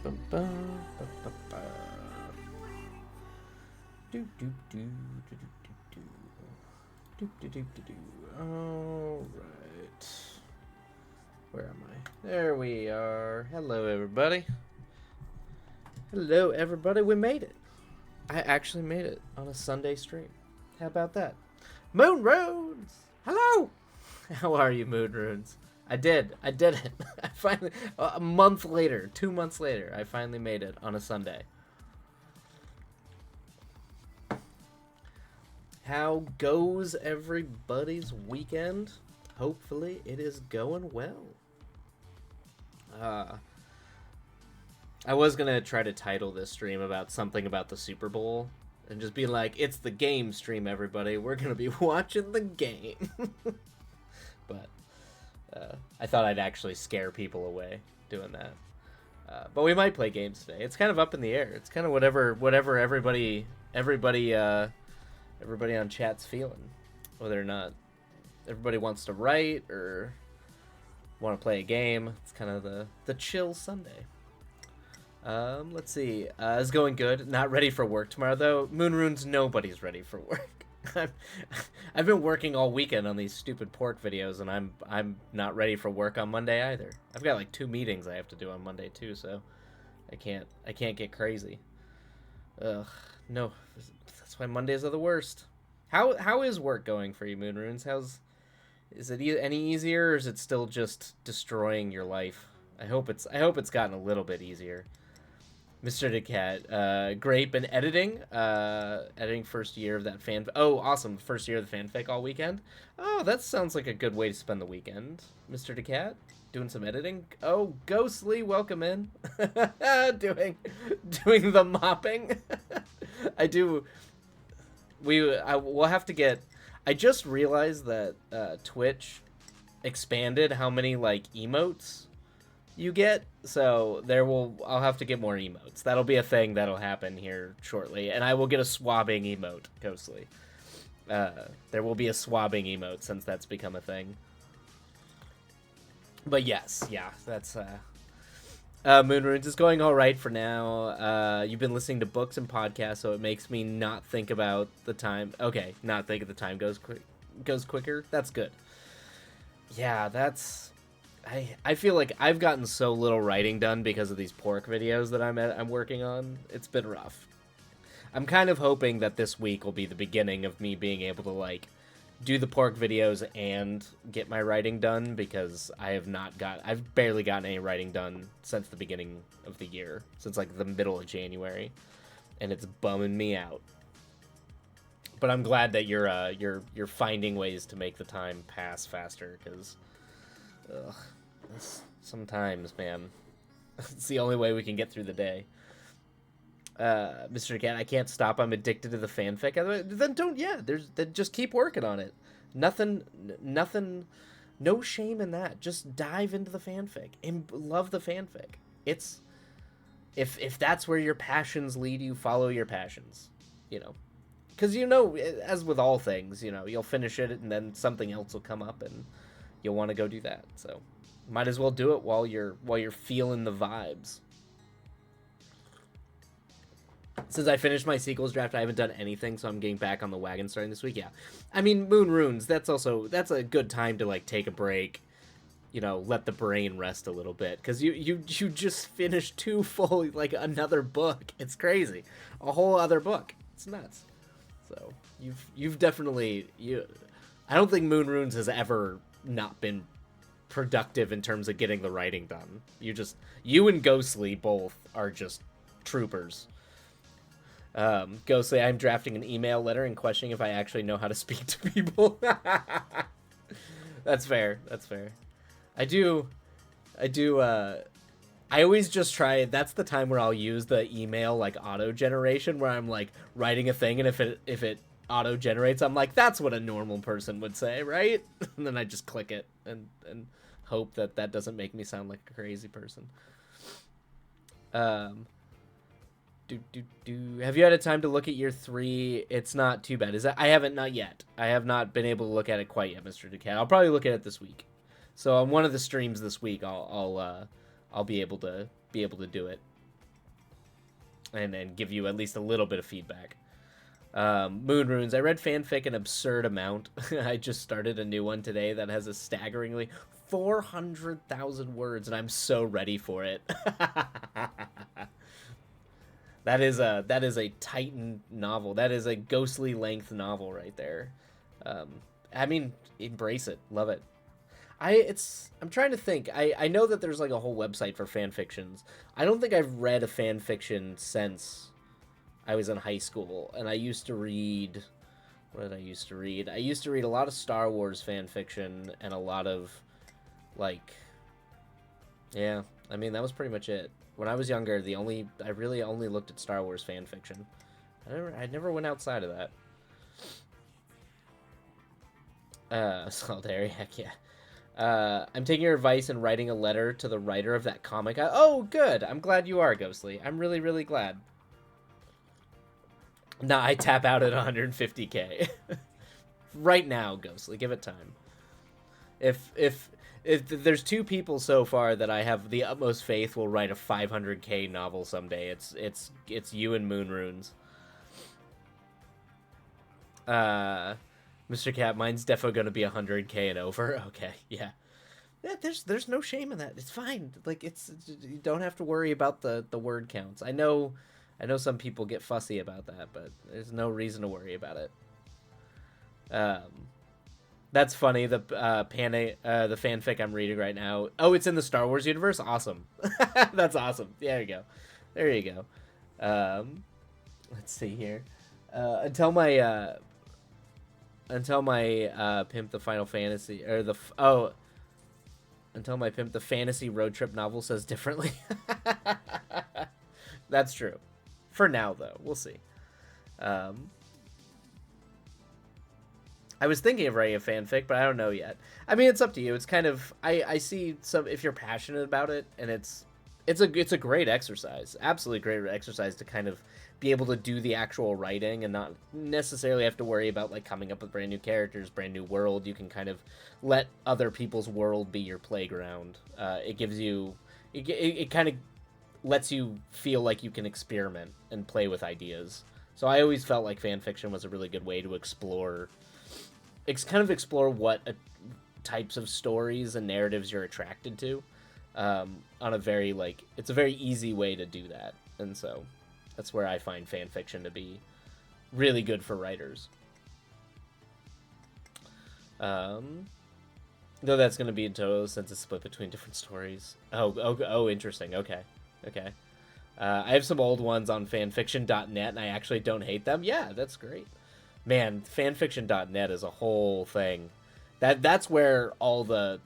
bum, bum, ba, ba, ba. Do, do, do, do, do, do, do, do, do, do, do. All right. Where am I? There we are. Hello, everybody. Hello, everybody. We made it. I actually made it on a Sunday stream. How about that? Moon Runes! Hello! How are you, Moon Runes? I did it. I finally, a month later, 2 months later, I finally made it on a Sunday. How goes everybody's weekend? Hopefully it is going well. I was gonna try to title this stream about something about the Super Bowl and just be like, it's the game stream, everybody. We're gonna be watching the game. But I thought I'd actually scare people away doing that. But we might play games today. It's kind of up in the air. It's kind of whatever everybody on chat's feeling, whether or not everybody wants to write or want to play a game. It's kind of the chill Sunday. Let's see. It's going good. Not ready for work tomorrow though. Moon Runes, nobody's ready for work. I've been working all weekend on these stupid pork videos, and I'm not ready for work on Monday either. I've got like 2 meetings I have to do on Monday too, so I can't get crazy. Ugh, no. That's why Mondays are the worst. How is work going for you, Moon Runes? Is it any easier, or is it still just destroying your life? I hope it's gotten a little bit easier. Mr. DeCat, Grape and editing. Editing first year of that fan. Oh, awesome! First year of the fanfic all weekend. Oh, that sounds like a good way to spend the weekend, Mr. DeCat. Doing some editing. Oh, Ghostly, welcome in. doing the mopping. I do. We'll have to get. I just realized that Twitch expanded how many like emotes you get, so I'll have to get more emotes. That'll be a thing that'll happen here shortly, and I will get a swabbing emote, Ghostly. There will be a swabbing emote since that's become a thing. But yes, yeah, that's Moon Runes is going all right for now. You've been listening to books and podcasts, so it makes me not think about the time. Okay, not think of the time goes quicker. That's good. Yeah, that's. I feel like I've gotten so little writing done because of these pork videos that I'm working on. It's been rough. I'm kind of hoping that this week will be the beginning of me being able to like do the pork videos and get my writing done, because I've barely gotten any writing done since the beginning of the year, since like the middle of January, and it's bumming me out. But I'm glad that you're finding ways to make the time pass faster, because sometimes, man, it's the only way we can get through the day. Mr. Cat, I can't stop. I'm addicted to the fanfic. Then don't. Yeah, then just keep working on it. Nothing. No shame in that. Just dive into the fanfic and love the fanfic. It's if that's where your passions lead you, follow your passions. You know, because as with all things, you'll finish it and then something else will come up and you'll want to go do that. So might as well do it while you're feeling the vibes. Since I finished my sequels draft, I haven't done anything, so I'm getting back on the wagon starting this week. Yeah, I mean, Moon Runes, that's a good time to like take a break, let the brain rest a little bit, because you just finished 2 full, like, another book. It's crazy, a whole other book. It's nuts. So you've definitely I don't think Moon Runes has ever not been productive in terms of getting the writing done. You and Ghostly both are just troopers. Ghostly, I'm drafting an email letter and questioning if I actually know how to speak to people. That's fair. I always just try. That's the time where I'll use the email like auto generation, where I'm like writing a thing, and if it auto generates, I'm like, that's what a normal person would say, right? And then I just click it and hope that doesn't make me sound like a crazy person. Have you had a time to look at year 3? It's not too bad. I haven't, not yet. I have not been able to look at it quite yet, Mr. DeCat. I'll probably look at it this week. So on one of the streams this week, I'll be able to do it. and give you at least a little bit of feedback. Moon Runes. I read fanfic an absurd amount. I just started a new one today that has a staggeringly 400,000 words, and I'm so ready for it. That is a Titan novel. That is a ghostly length novel right there. I mean, embrace it, love it. I'm trying to think. I know that there's like a whole website for fan fictions. I don't think I've read a fan fiction since I was in high school, and I used to read. What did I used to read? I used to read a lot of Star Wars fan fiction and a lot of, like, yeah. I mean, that was pretty much it. When I was younger, I really only looked at Star Wars fan fiction. I never went outside of that. Solidary, heck yeah. I'm taking your advice and writing a letter to the writer of that comic. Oh, good. I'm glad you are, Ghostly. I'm really, really glad. Nah, I tap out at 150k. Right now, Ghostly. Give it time. If there's two people so far that I have the utmost faith will write a 500k novel someday, it's you and Moon Runes. Mr. Cat, mine's defo gonna be 100k and over. Okay, yeah. Yeah, there's no shame in that. It's fine. Like, you don't have to worry about the word counts. I know some people get fussy about that, but there's no reason to worry about it. That's funny. The the fanfic I'm reading right now. Oh, it's in the Star Wars universe. Awesome. That's awesome. There you go. There you go. Let's see here. Until my Pimp the Final Fantasy or until my Pimp the Fantasy Road Trip novel says differently. That's true. For now, though, we'll see. I was thinking of writing a fanfic, but I don't know yet. I mean, it's up to you. It's kind of I see some if you're passionate about it, and it's a great exercise, absolutely great exercise to kind of be able to do the actual writing and not necessarily have to worry about like coming up with brand new characters, brand new world. You can kind of let other people's world be your playground. It gives you it kind of lets you feel like you can experiment and play with ideas. So I always felt like fan fiction was a really good way to explore what types of stories and narratives you're attracted to. On a very it's a very easy way to do that, and so that's where I find fan fiction to be really good for writers. Though that's going to be in total since it's split between different stories. Oh, interesting. Okay. I have some old ones on fanfiction.net, and I actually don't hate them. Yeah, that's great. Man, fanfiction.net is a whole thing. That's where all that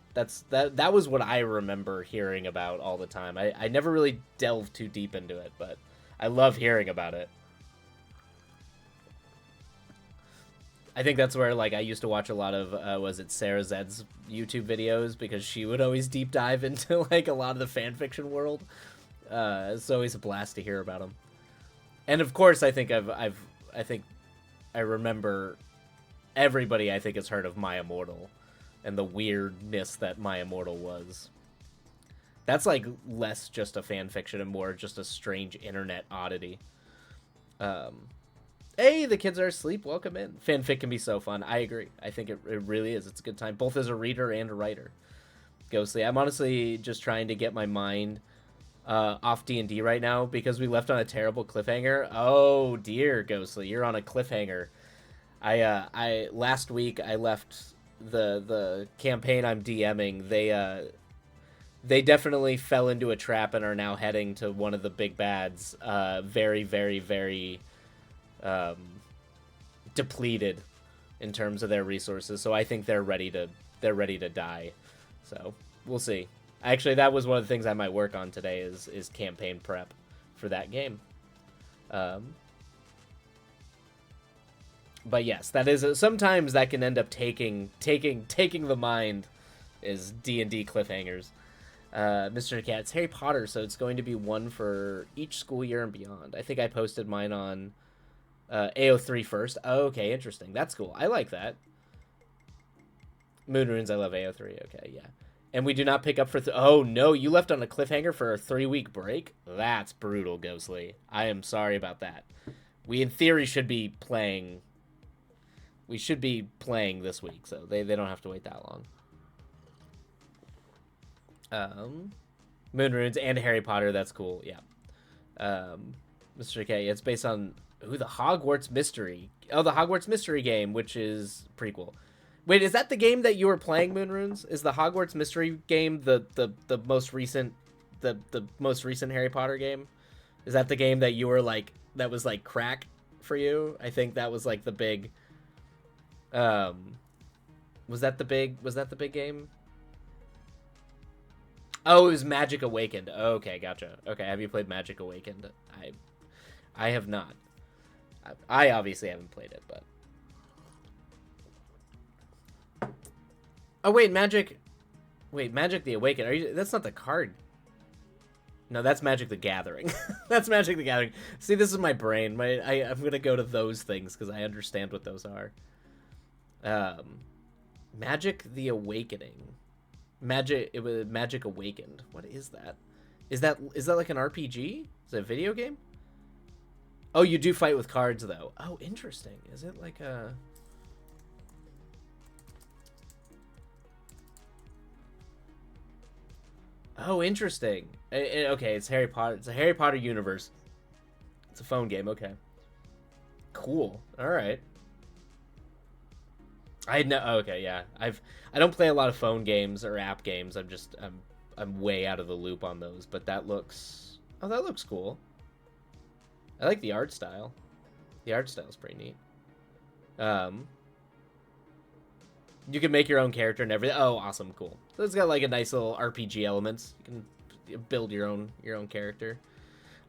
was what I remember hearing about all the time. I never really delved too deep into it, but I love hearing about it. I think that's where I used to watch a lot of was it Sarah Zed's YouTube videos, because she would always deep dive into a lot of the fanfiction world. It's always a blast to hear about them. And of course, I think I remember everybody I think has heard of My Immortal and the weirdness that My Immortal was. That's less just a fan fiction and more just a strange internet oddity. Hey, the kids are asleep. Welcome in. Fanfic can be so fun. I agree. I think it really is. It's a good time, both as a reader and a writer. Ghostly. I'm honestly just trying to get my mind off D&D right now because we left on a terrible cliffhanger. Oh dear, Ghostly, you're on a cliffhanger. I last week I left the campaign I'm DMing. They definitely fell into a trap and are now heading to one of the big bads. Very, very, very depleted in terms of their resources. So I think they're ready to die. So we'll see. Actually, that was one of the things I might work on today is campaign prep for that game. But yes, that is sometimes that can end up taking the mind is D&D cliffhangers. Mr. Cat's Harry Potter, so it's going to be one for each school year and beyond. I think I posted mine on AO3 first. Oh, okay, interesting. That's cool. I like that. Moon Runes, I love AO3. Okay, yeah. And we do not pick up for... oh, no, you left on a cliffhanger for a 3-week break? That's brutal, Ghostly. I am sorry about that. We, in theory, should be playing... we should be playing this week, so they don't have to wait that long. Moon Runes and Harry Potter, that's cool, yeah. Mr. K, it's based on... ooh, the Hogwarts Mystery. Oh, the Hogwarts Mystery game, which is prequel. Wait, is that the game that you were playing, Moon Runes? Is the Hogwarts Mystery game the most recent the most recent Harry Potter game? Is that the game that you were like that was like crack for you? I think that was like the big was that the big game? Oh, it was Magic Awakened. Okay, gotcha. Okay, have you played Magic Awakened? I have not. I obviously haven't played it, but oh, wait, Magic the Awakened. Are you... that's not the card. No, that's Magic the Gathering. That's Magic the Gathering. See, this is my brain. I'm going to go to those things because I understand what those are. Magic the Awakening. It was Magic Awakened. What is that? Is that like an RPG? Is it a video game? Oh, you do fight with cards, though. Oh, interesting. Is it like a... oh, interesting. Okay, it's Harry Potter. It's a Harry Potter universe. It's a phone game. Okay. Cool. All right. I know. Okay, yeah. I don't play a lot of phone games or app games. I'm way out of the loop on those. But that looks... oh, that looks cool. I like the art style. The art style is pretty neat. You can make your own character and everything. Oh, awesome, cool. So it's got like a nice little RPG elements. You can build your own character.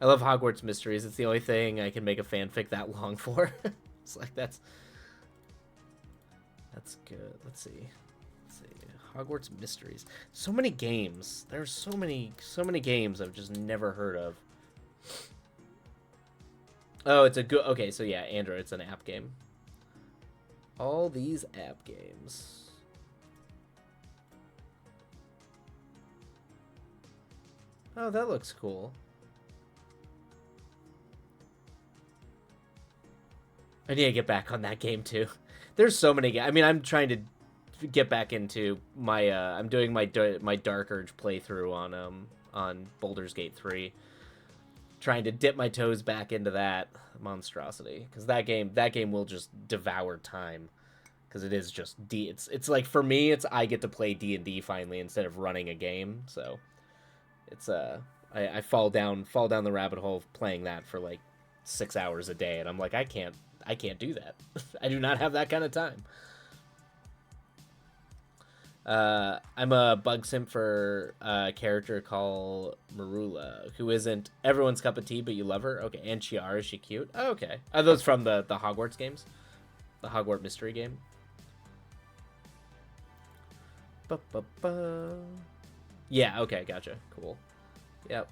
I love Hogwarts Mysteries. It's the only thing I can make a fanfic that long for. It's like that's good. Let's see. Hogwarts Mysteries. So many games. There's so many games I've just never heard of. Oh, it's a good... okay, so yeah, Android. It's an app game. All these app games. Oh, that looks cool. I need to get back on that game too. There's so many games. I mean, I'm trying to get back into my I'm doing my Dark Urge playthrough on Baldur's Gate 3. Trying to dip my toes back into that monstrosity, because that game will just devour time, because it is just it's like, for me, it's I get to play D&D finally instead of running a game. So it's I fall down the rabbit hole of playing that for like 6 hours a day, and I'm like, I can't do that. I do not have that kind of time. I'm a bug simp for a character called Marula, who isn't everyone's cup of tea, but you love her. Okay, and Chiara, is she cute? Oh, okay. Are those from the Hogwarts games? The Hogwarts Mystery game? Ba-ba-ba. Yeah, okay, gotcha. Cool. Yep.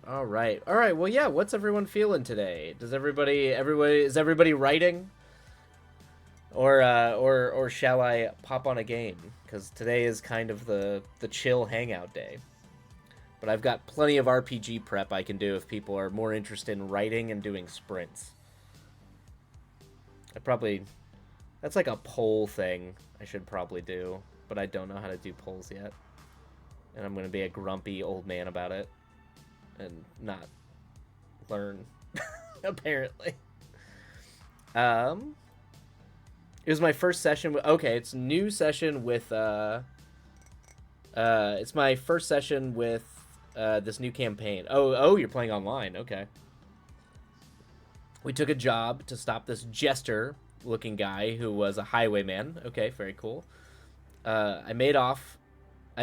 All right. Well, yeah. What's everyone feeling today? Is everybody writing, or shall I pop on a game? Because today is kind of the chill hangout day. But I've got plenty of RPG prep I can do if people are more interested in writing and doing sprints. That's like a poll thing I should probably do, but I don't know how to do polls yet. And I'm going to be a grumpy old man about it and not learn, apparently. It was my first session with... okay, it's new session with... it's my first session with this new campaign. Oh, you're playing online. Okay. We took a job to stop this jester-looking guy who was a highwayman. Okay, very cool. I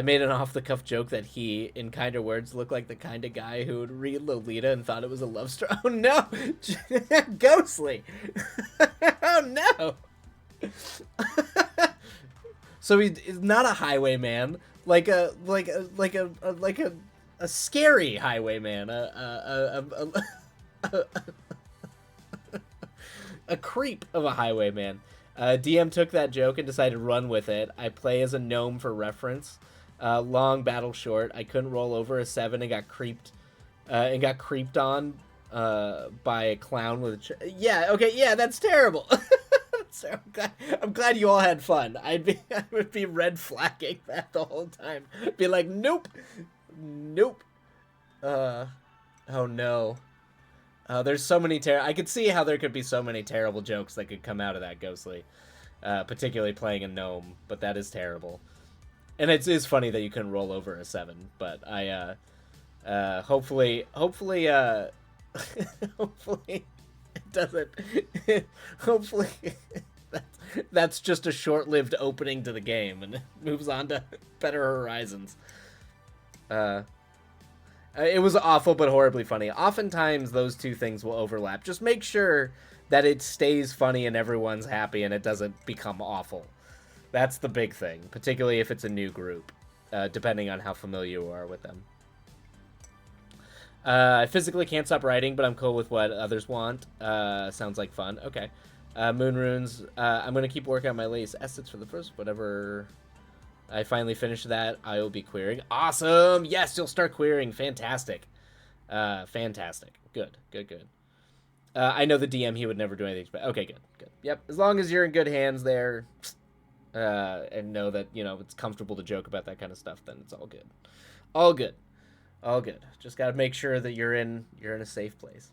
made an off-the-cuff joke that he, in kinder words, looked like the kind of guy who would read Lolita and thought it was a love story. Oh, no! Ghostly! Oh, no! So he's not a highwayman, like a scary highwayman. A creep of a highwayman. DM took that joke and decided to run with it. I play as a gnome for reference. Long battle short. I couldn't roll over a 7 and got creeped on by a clown with a yeah, okay, yeah, that's terrible. So I'm glad you all had fun. I would be red flagging that the whole time. Be like, nope. Oh no. There's so many I could see how there could be so many terrible jokes that could come out of that, Ghostly. Particularly playing a gnome, but that is terrible. And it is funny that you couldn't roll over a 7, but I hopefully hopefully it doesn't. Hopefully that's just a short-lived opening to the game and it moves on to better horizons. It was awful but horribly funny. Oftentimes those two things will overlap. Just make sure that it stays funny and everyone's happy and it doesn't become awful. That's the big thing, particularly if it's a new group, depending on how familiar you are with them. I physically can't stop writing, but I'm cool with what others want. Sounds like fun. Okay. Moon Runes. I'm going to keep working on my latest assets for the first. Whatever I finally finish that, I will be querying. Awesome! Yes, you'll start querying. Fantastic. Fantastic. Good. I know the DM, he would never do anything. But okay, good. Yep, as long as you're in good hands there, and know that, it's comfortable to joke about that kind of stuff, then it's all good. All good. Just got to make sure that you're in a safe place.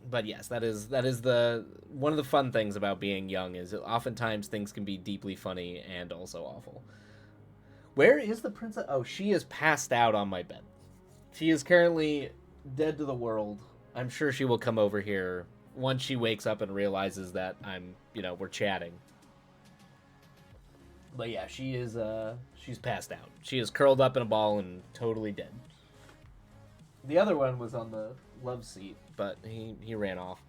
But yes, that is the one of the fun things about being young is oftentimes things can be deeply funny and also awful. Where is the princess? Oh, she is passed out on my bed. She is currently dead to the world. I'm sure she will come over here once she wakes up and realizes that we're chatting. But yeah, she's passed out. She is curled up in a ball and totally dead. The other one was on the love seat, but he ran off.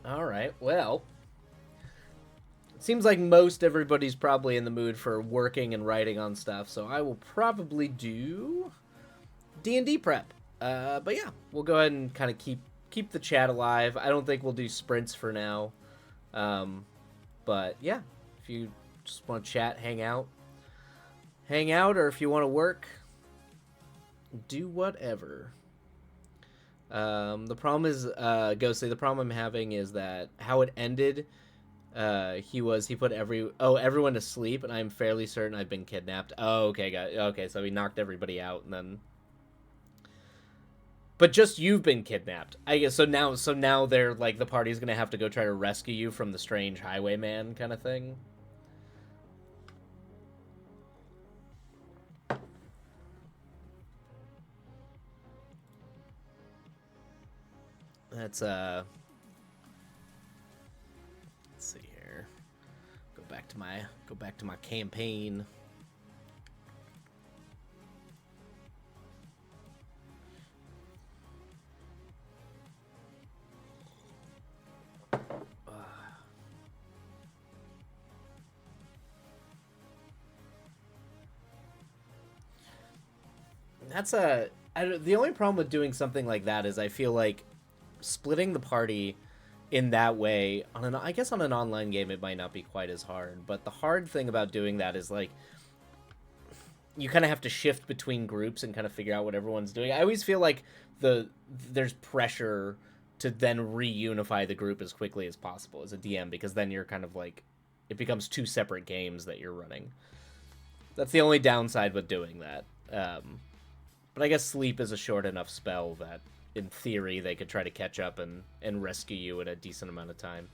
All right, well, it seems like most everybody's probably in the mood for working and writing on stuff, so I will probably do D&D prep. But yeah, we'll go ahead and kind of keep the chat alive. I don't think we'll do sprints for now. But yeah, if you just want to chat, hang out, or if you want to work, do whatever. The problem is, Ghostly, the problem I'm having is that how it ended, he put everyone to sleep, and I'm fairly certain I've been kidnapped. Oh, okay, okay, so he knocked everybody out, and then... But just you've been kidnapped. I guess so now they're like the party's gonna have to go try to rescue you from the strange highwayman kind of thing. Let's see here. Go back to my campaign. The only problem with doing something like that is I feel like splitting the party in that way I guess on an online game it might not be quite as hard, but the hard thing about doing that is like you kind of have to shift between groups and kind of figure out what everyone's doing. I always feel like there's pressure to then reunify the group as quickly as possible as a DM, because then you're kind of like it becomes two separate games that you're running. That's the only downside with doing that. But I guess sleep is a short enough spell that, in theory, they could try to catch up and rescue you in a decent amount of time.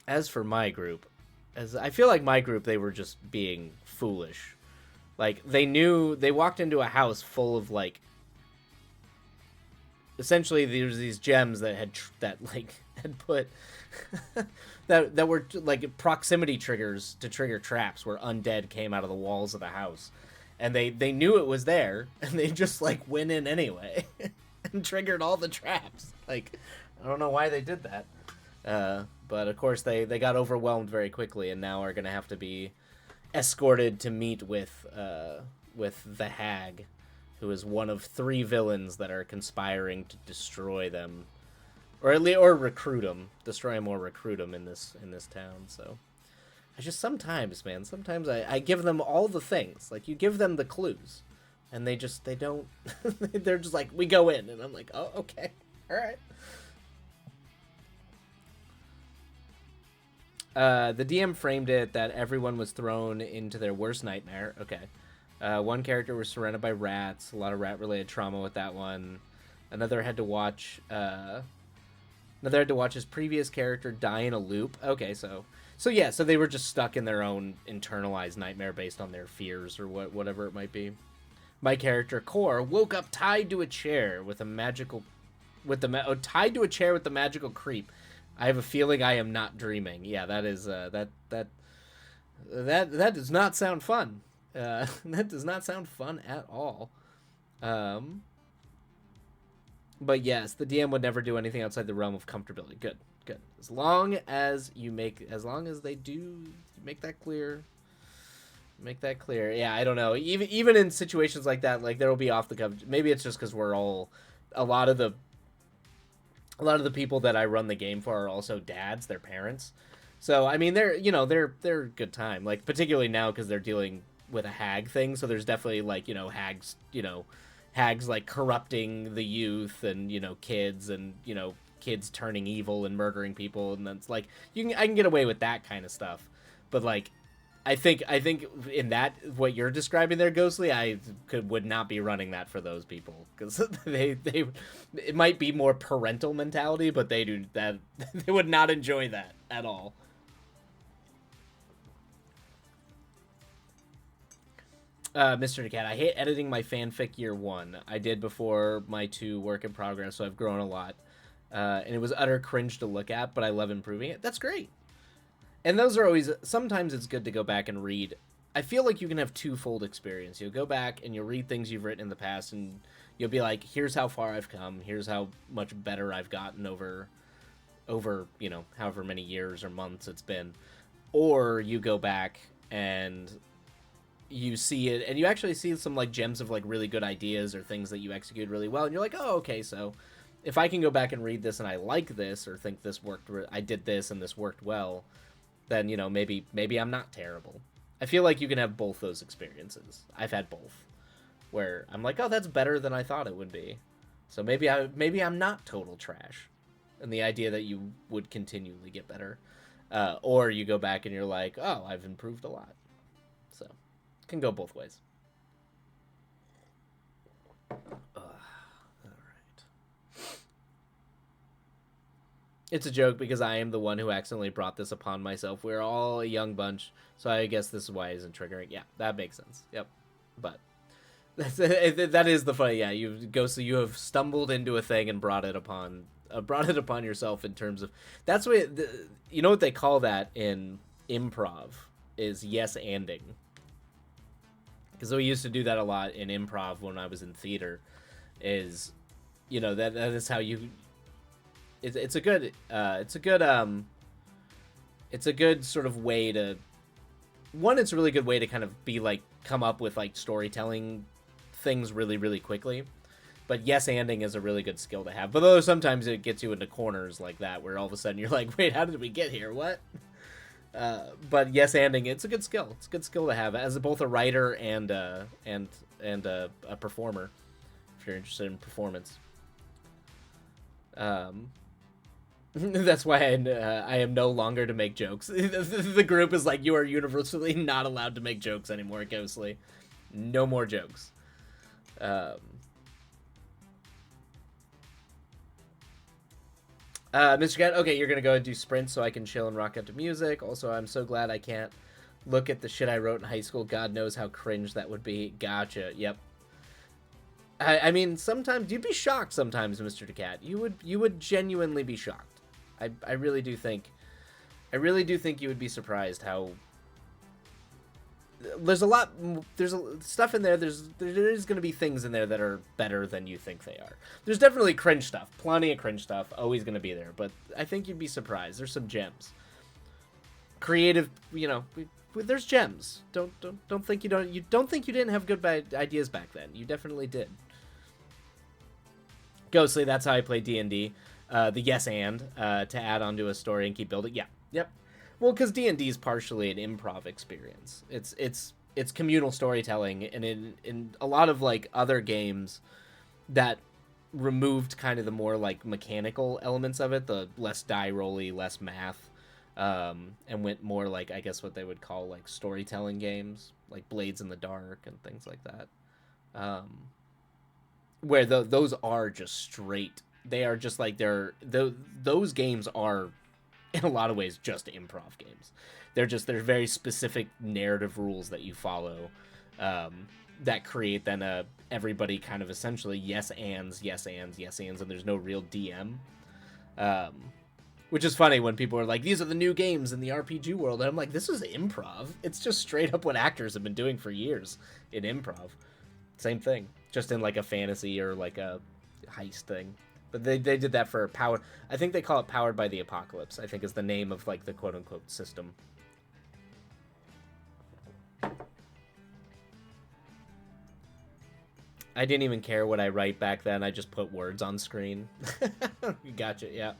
As for my group, I feel like my group, they were just being foolish. Like, they walked into a house full of, like... Essentially, there's these gems that had put... that were like proximity triggers to trigger traps where undead came out of the walls of the house, and they knew it was there, and they just like went in anyway and triggered all the traps. Like, I don't know why they did that, but of course they got overwhelmed very quickly and now are gonna have to be escorted to meet with the Hag, who is one of 3 villains that are conspiring to destroy them, or recruit them, destroy them or recruit them in this town. So I just sometimes, man, I give them all the things. Like, you give them the clues, and they don't. They're just like, we go in, and I'm like, oh, okay, all right. The DM framed it that everyone was thrown into their worst nightmare. Okay. One character was surrounded by rats, a lot of rat-related trauma with that one. Another had to watch his previous character die in a loop. Okay, so yeah, so they were just stuck in their own internalized nightmare based on their fears or whatever it might be. My character Core woke up tied to a chair with a magical tied to a chair with the magical creep. I have a feeling I am not dreaming. Yeah, that is that does not sound fun. That does not sound fun at all. But yes, the DM would never do anything outside the realm of comfortability. Good. As long as they do make that clear. Yeah, I don't know. Even in situations like that, like, there will be off the cuff. Maybe it's just because we're all a lot of the people that I run the game for are also dads, their parents. So I mean, they're good time. Like, particularly now because they're dealing with a hag thing. So there's definitely, like, hags like corrupting the youth, and kids, and kids turning evil and murdering people, and that's like I can get away with that kind of stuff. But like, I think in that, what you're describing there, Ghostly, would not be running that for those people, because it might be more parental mentality, but they would not enjoy that at all. Mr. Cat, I hate editing my fanfic year 1. I did before my 2 work in progress, so I've grown a lot. And it was utter cringe to look at, but I love improving it. That's great. And those are always, sometimes it's good to go back and read. I feel like you can have twofold experience. You'll go back and you'll read things you've written in the past, and you'll be like, here's how far I've come. Here's how much better I've gotten over however many years or months it's been. Or you go back and you see it, and you actually see some, like, gems of, like, really good ideas or things that you executed really well, and you're like, oh, okay, so if I can go back and read this and I like this, or think this worked, I did this and this worked well, then, maybe I'm not terrible. I feel like you can have both those experiences. I've had both, where I'm like, oh, that's better than I thought it would be. So maybe I'm not total trash. And the idea that you would continually get better. Or you go back and you're like, oh, I've improved a lot. So it can go both ways. It's a joke because I am the one who accidentally brought this upon myself. We're all a young bunch, so I guess this is why it isn't triggering. Yeah, that makes sense. Yep. But that is the funny. Yeah, so you have stumbled into a thing and brought it upon yourself, in terms of, that's what you know what they call that in improv is yes-anding. Because we used to do that a lot in improv when I was in theater. Is that is how you. It's a good sort of way to, it's a really good way to kind of be like, come up with like storytelling things really, really quickly. But yes-anding is a really good skill to have. But though sometimes it gets you into corners like that, where all of a sudden you're like, wait, how did we get here? What? But yes-anding, it's a good skill. It's a good skill to have as both a writer and a performer, if you're interested in performance. That's why I am no longer to make jokes. The group is like, you are universally not allowed to make jokes anymore, Ghostly. No more jokes. Mr. Cat, okay, you're gonna go and do sprints so I can chill and rock out to music. Also, I'm so glad I can't look at the shit I wrote in high school. God knows how cringe that would be. Gotcha. Yep. I mean, sometimes you'd be shocked. Sometimes, Mr. Cat, you would genuinely be shocked. I really do think you would be surprised how there's stuff in there. There is going to be things in there that are better than you think they are. There's definitely cringe stuff, plenty of cringe stuff, always going to be there. But I think you'd be surprised. There's some gems. Creative, there's gems. Don't think you don't think you didn't have good ideas back then. You definitely did. Ghostly, that's how I play D&D. The yes and to add onto a story and keep building. Yeah, yep. Well, because D&D is partially an improv experience. It's communal storytelling, and in a lot of like other games that removed kind of the more like mechanical elements of it, the less die rolly, less math, and went more like I guess what they would call like storytelling games, like Blades in the Dark and things like that. Um, where those are just straight. They are just like those games are in a lot of ways just improv games. They're very specific narrative rules that you follow, that create then everybody kind of essentially yes ands, and there's no real DM. Um, which is funny when people are like, these are the new games in the RPG world. And I'm like, this is improv. It's just straight up what actors have been doing for years in improv. Same thing, just in like a fantasy or like a heist thing. But they did that for Power. I think they call it Powered by the Apocalypse, I think is the name of like the quote unquote system. I didn't even care what I write back then. I just put words on screen. Gotcha, yeah.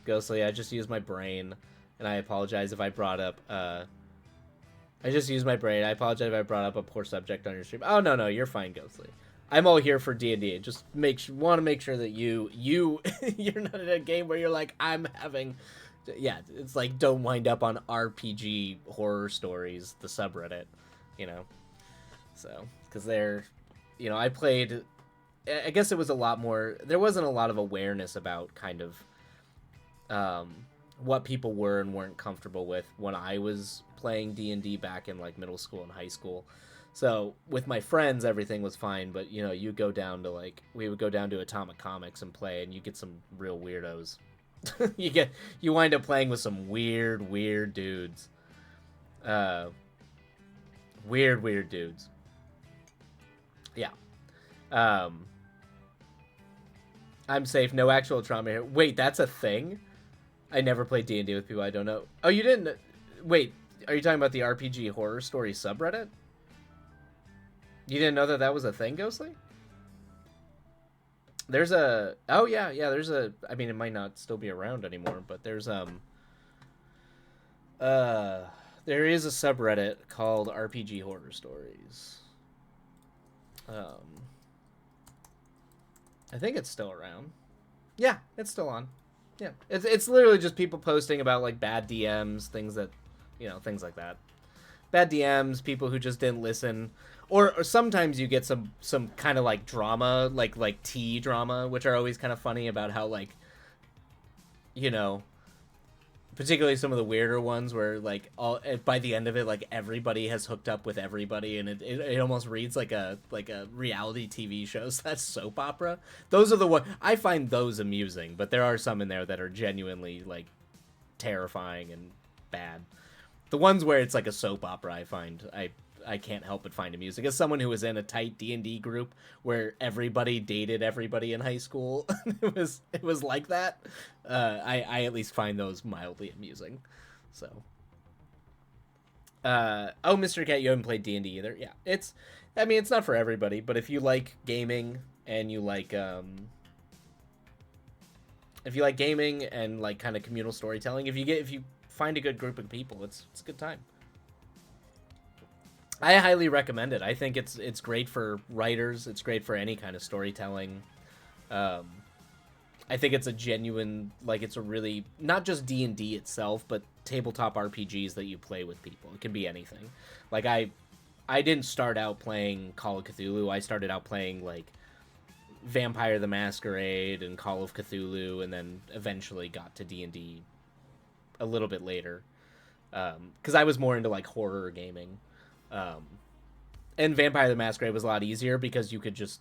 Ghostly, I just use my brain, and I apologize if I brought up, I just use my brain. I apologize if I brought up a poor subject on your stream. Oh, no, you're fine, Ghostly. I'm all here for D&D. Just want to make sure that you're not in a game where you're like, I'm having... Yeah, it's like, don't wind up on RPG horror stories, the subreddit, you know? So, because I played... I guess it was a lot more... There wasn't a lot of awareness about kind of what people were and weren't comfortable with when I was playing D&D back in like middle school and high school. So with my friends, everything was fine, but you go down to like, we would go down to Atomic Comics and play, and you get some real weirdos. you wind up playing with some weird dudes. Weird dudes. Yeah. I'm safe. No actual trauma here. Wait, that's a thing? I never played D&D with people I don't know. Oh, you didn't? Wait, are you talking about the RPG horror story subreddit? You didn't know that was a thing, Ghostly? There's a... Oh, yeah, there's a... I mean, it might not still be around anymore, but there's, there is a subreddit called RPG Horror Stories. I think it's still around. Yeah, it's still on. Yeah, it's literally just people posting about, like, bad DMs, things like that. Bad DMs, people who just didn't listen... Or sometimes you get some kind of like drama, like tea drama, which are always kind of funny about how like, particularly some of the weirder ones where like by the end of it like everybody has hooked up with everybody, and it almost reads like a reality TV show. So that's soap opera. Those are the one I find those amusing, but there are some in there that are genuinely like terrifying and bad. The ones where it's like a soap opera, I can't help but find amusing. As someone who was in a tight D&D group where everybody dated everybody in high school, it was like that. I at least find those mildly amusing. So, Mr. Cat, you haven't played D&D either. Yeah, it's not for everybody, but if you like gaming and you like gaming and like kind of communal storytelling, if you find a good group of people, it's a good time. I highly recommend it. I think it's great for writers. It's great for any kind of storytelling. I think it's a genuine, like, it's a really, not just D&D itself, but tabletop RPGs that you play with people. It can be anything. Like, I didn't start out playing Call of Cthulhu. I started out playing, like, Vampire the Masquerade and Call of Cthulhu, and then eventually got to D&D a little bit later. Because I was more into, like, horror gaming. And Vampire the Masquerade was a lot easier because you could just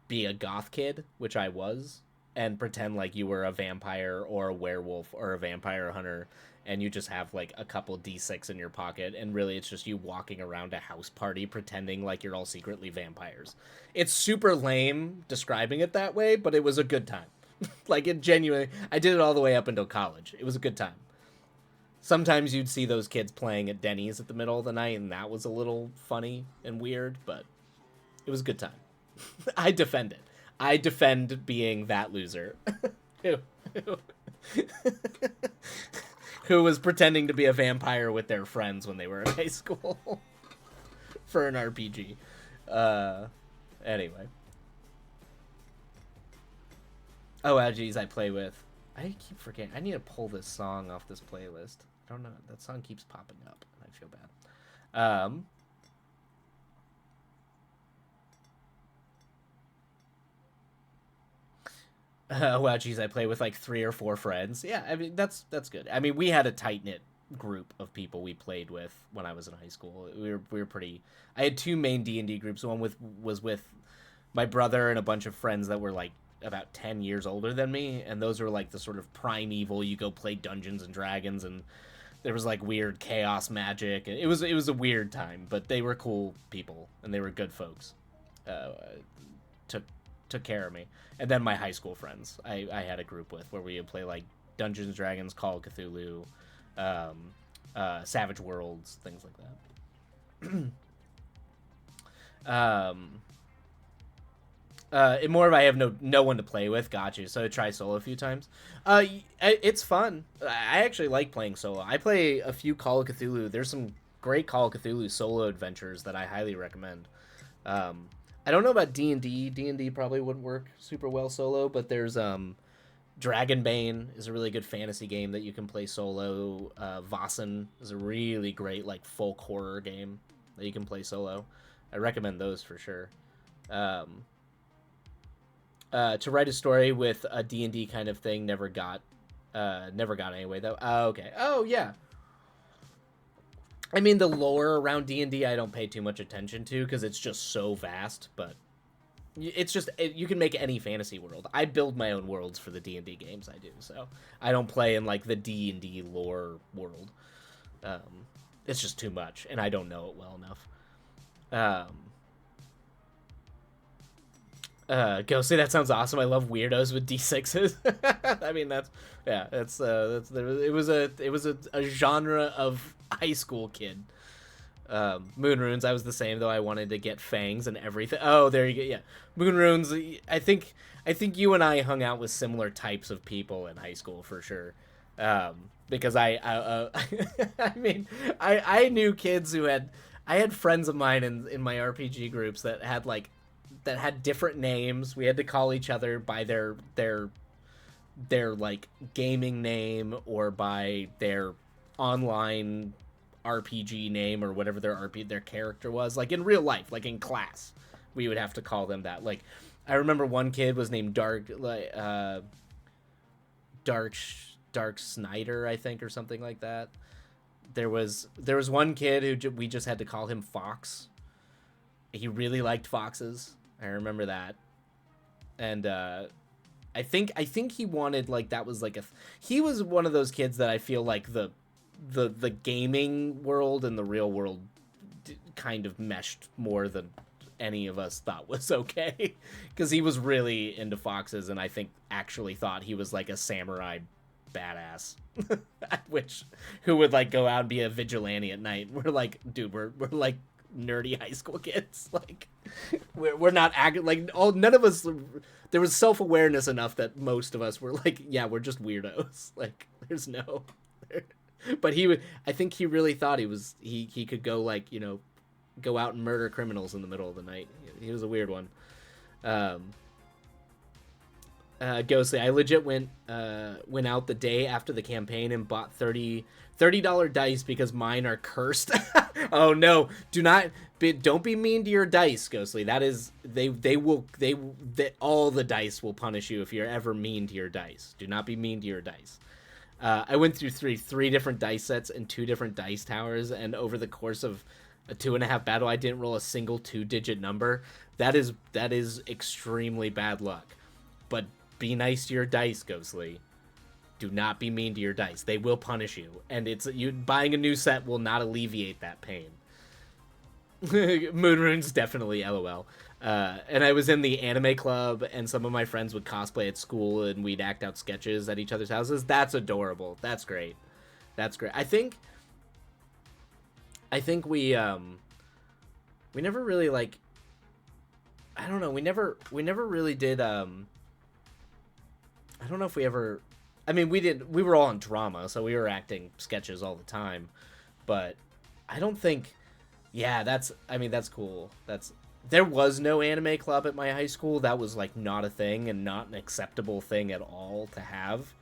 be a goth kid, which I was, and pretend like you were a vampire or a werewolf or a vampire hunter, and you just have like a couple D6 in your pocket, and really it's just you walking around a house party pretending like you're all secretly vampires. It's super lame describing it that way, but it was a good time. Like, it genuinely, I did it all the way up until college. It was a good time. Sometimes you'd see those kids playing at Denny's at the middle of the night, and that was a little funny and weird, but it was a good time. I defend it. I defend being that loser who, who, who was pretending to be a vampire with their friends when they were in high school for an RPG. Anyway. Oh, geez, I play with... I keep forgetting. I need to pull this song off this playlist. I don't know. That song keeps popping up, and I feel bad. Wow, geez, I play with like 3 or 4 friends. Yeah, I mean that's good. I mean, we had a tight knit group of people we played with when I was in high school. We were pretty. I had 2 main D&D groups. One was with my brother and a bunch of friends that were like about 10 years older than me, and those were like the sort of primeval. You go play Dungeons and Dragons, and there was like weird chaos magic. It was a weird time, but they were cool people and they were good folks. Took took care of me. And then my high school friends, I had a group with where we would play like Dungeons and Dragons, Call of Cthulhu, Savage Worlds, things like that. More of I have no one to play with. Got you. So I tried solo a few times. It's fun. I actually like playing solo. I play a few Call of Cthulhu. There's some great Call of Cthulhu solo adventures that I highly recommend. I don't know about D&D. D&D probably wouldn't work super well solo, but there's Dragonbane is a really good fantasy game that you can play solo. Vossen is a really great like folk horror game that you can play solo. I recommend those for sure. To write a story with a D&D kind of thing never got anyway though. Oh, okay. Oh yeah. I mean, the lore around D&D I don't pay too much attention to because it's just so vast, but it's just you can make any fantasy world. I build my own worlds for the D&D games I do, so I don't play in like the D&D lore world. It's just too much, and I don't know it well enough. Ghostly, that sounds awesome. I love weirdos with D6s. I mean, it was a genre of high school kid. Moon runes, I was the same though. I wanted to get fangs and everything. Oh, there you go. Yeah, moon runes. I think you and I hung out with similar types of people in high school for sure. Because I mean, I knew kids who had. I had friends of mine in my RPG groups that had different names. We had to call each other by their like gaming name or by their online RPG name or whatever their character was. Like in real life, like in class, we would have to call them that. Like I remember one kid was named Dark Snyder, I think, or something like that. There was one kid who we just had to call him Fox. He really liked foxes. I remember that. And I think he wanted like that was like he was one of those kids that I feel like the gaming world and the real world kind of meshed more than any of us thought was okay, because he was really into foxes and I think actually thought he was like a samurai badass who would like go out and be a vigilante at night. We're like, dude, we're like nerdy high school kids. Like we're not acting like none of us. There was self-awareness enough that most of us were like, yeah, we're just weirdos. Like there's no but I think he really thought he could go like, you know, go out and murder criminals in the middle of the night. He was a weird one. Ghostly, I legit went out the day after the campaign and bought $30 dice because mine are cursed. Oh no, don't be mean to your dice, Ghostly. That is all the dice will punish you if you're ever mean to your dice. Do not be mean to your dice. I went through three different dice sets and 2 different dice towers, and over the course of a 2.5 battle, I didn't roll a single 2-digit number. That is extremely bad luck. But be nice to your dice, Ghostly. Do not be mean to your dice. They will punish you, and buying a new set will not alleviate that pain. Moon runes definitely LOL. And I was in the anime club, and some of my friends would cosplay at school, and we'd act out sketches at each other's houses. That's adorable. That's great. That's great. I think we never really like, I don't know, we never really did I don't know if we ever, I mean, we were all in drama, so we were acting sketches all the time, but I don't think, yeah, that's cool. There was no anime club at my high school. That was like not a thing and not an acceptable thing at all to have.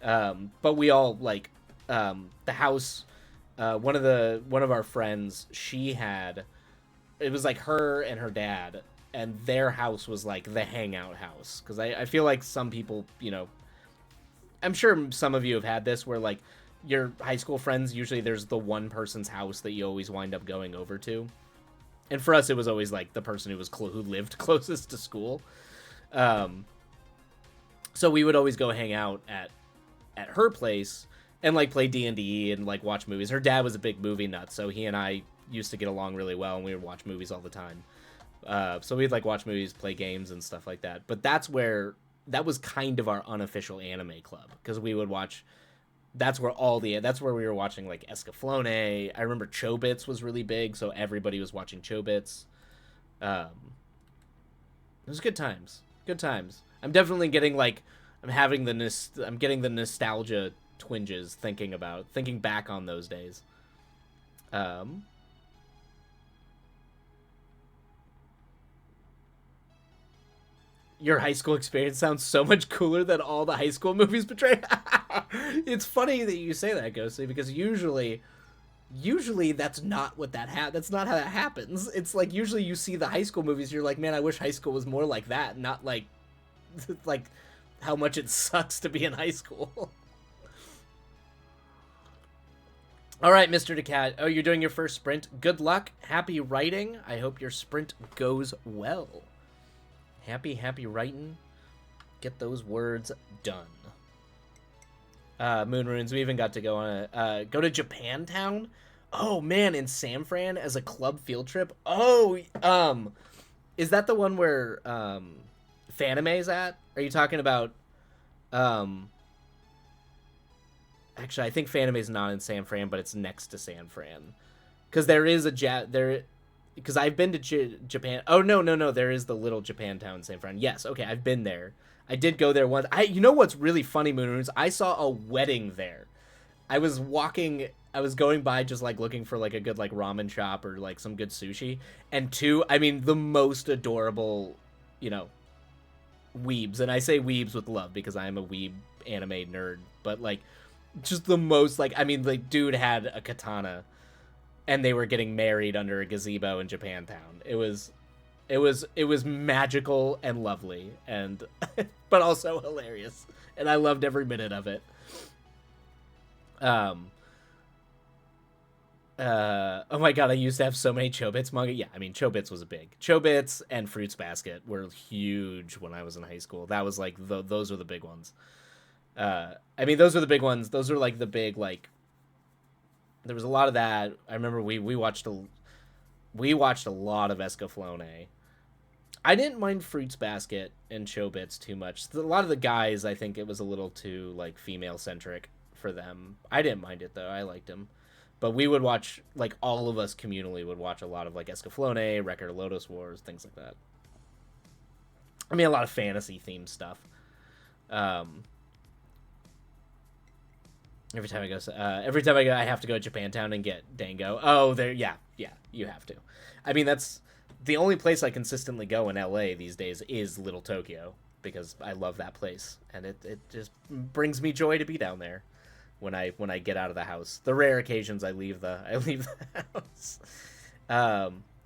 But we all like, the house, one of our friends, she had, it was like her and her dad, and their house was like the hangout house. Because I feel like some people, I'm sure some of you have had this where like your high school friends, usually there's the one person's house that you always wind up going over to. And for us, it was always like the person who lived closest to school. So we would always go hang out at her place and like play D&D and like watch movies. Her dad was a big movie nut, so he and I used to get along really well, and we would watch movies all the time. So we'd like watch movies, play games, and stuff like that. But that was kind of our unofficial anime club, because we would watch. That's where we were watching like Escaflowne. I remember Chobits was really big, so everybody was watching Chobits. It was good times. Good times. I'm definitely getting like, I'm getting the nostalgia twinges thinking back on those days. Your high school experience sounds so much cooler than all the high school movies portray. It's funny that you say that, Ghostly, because usually that's not what that's not how that happens. It's like usually you see the high school movies, you're like, man, I wish high school was more like that, not like like how much it sucks to be in high school. All right, Mr. DeCat. Oh, you're doing your first sprint. Good luck. Happy writing. I hope your sprint goes well. Happy writing. Get those words done. Moon Runes, we even got to go on go to Japantown. Oh man, in San Fran as a club field trip. Oh, is that the one where Fanime's at? Are you talking about actually, I think Fanime's not in San Fran, but it's next to San Fran. Cuz there is because I've been to Japan. Oh no, there is the little Japantown in San Fran. Yes, okay, I've been there. I did go there once. You know what's really funny, Moon Runes? I saw a wedding there. I was going by just like looking for like a good like ramen shop or like some good sushi, and I mean the most adorable, weebs, and I say weebs with love because I am a weeb anime nerd, but like just the most like, I mean, like dude had a katana and they were getting married under a gazebo in Japantown. It was magical and lovely, and but also hilarious, and I loved every minute of it. Oh my god, I used to have so many Chobits manga. Yeah, I mean, Chobits was Chobits and Fruits Basket were huge when I was in high school. That was like those were the big ones. I mean, those are the big ones. Those are like the big like. There was a lot of that. I remember we watched a lot of Escaflowne. I didn't mind Fruits Basket and Chobits too much. A lot of the guys, I think it was a little too like female centric for them. I didn't mind it though. I liked them. But we would watch, like all of us communally would watch a lot of like Escaflowne, Record of Lotus Wars, things like that. I mean, a lot of fantasy themed stuff. Every time I go, I have to go to Japantown and get Dango. Oh, yeah, you have to. I mean, that's the only place I consistently go in LA these days is Little Tokyo, because I love that place, and it just brings me joy to be down there when I get out of the house. The rare occasions I leave the house.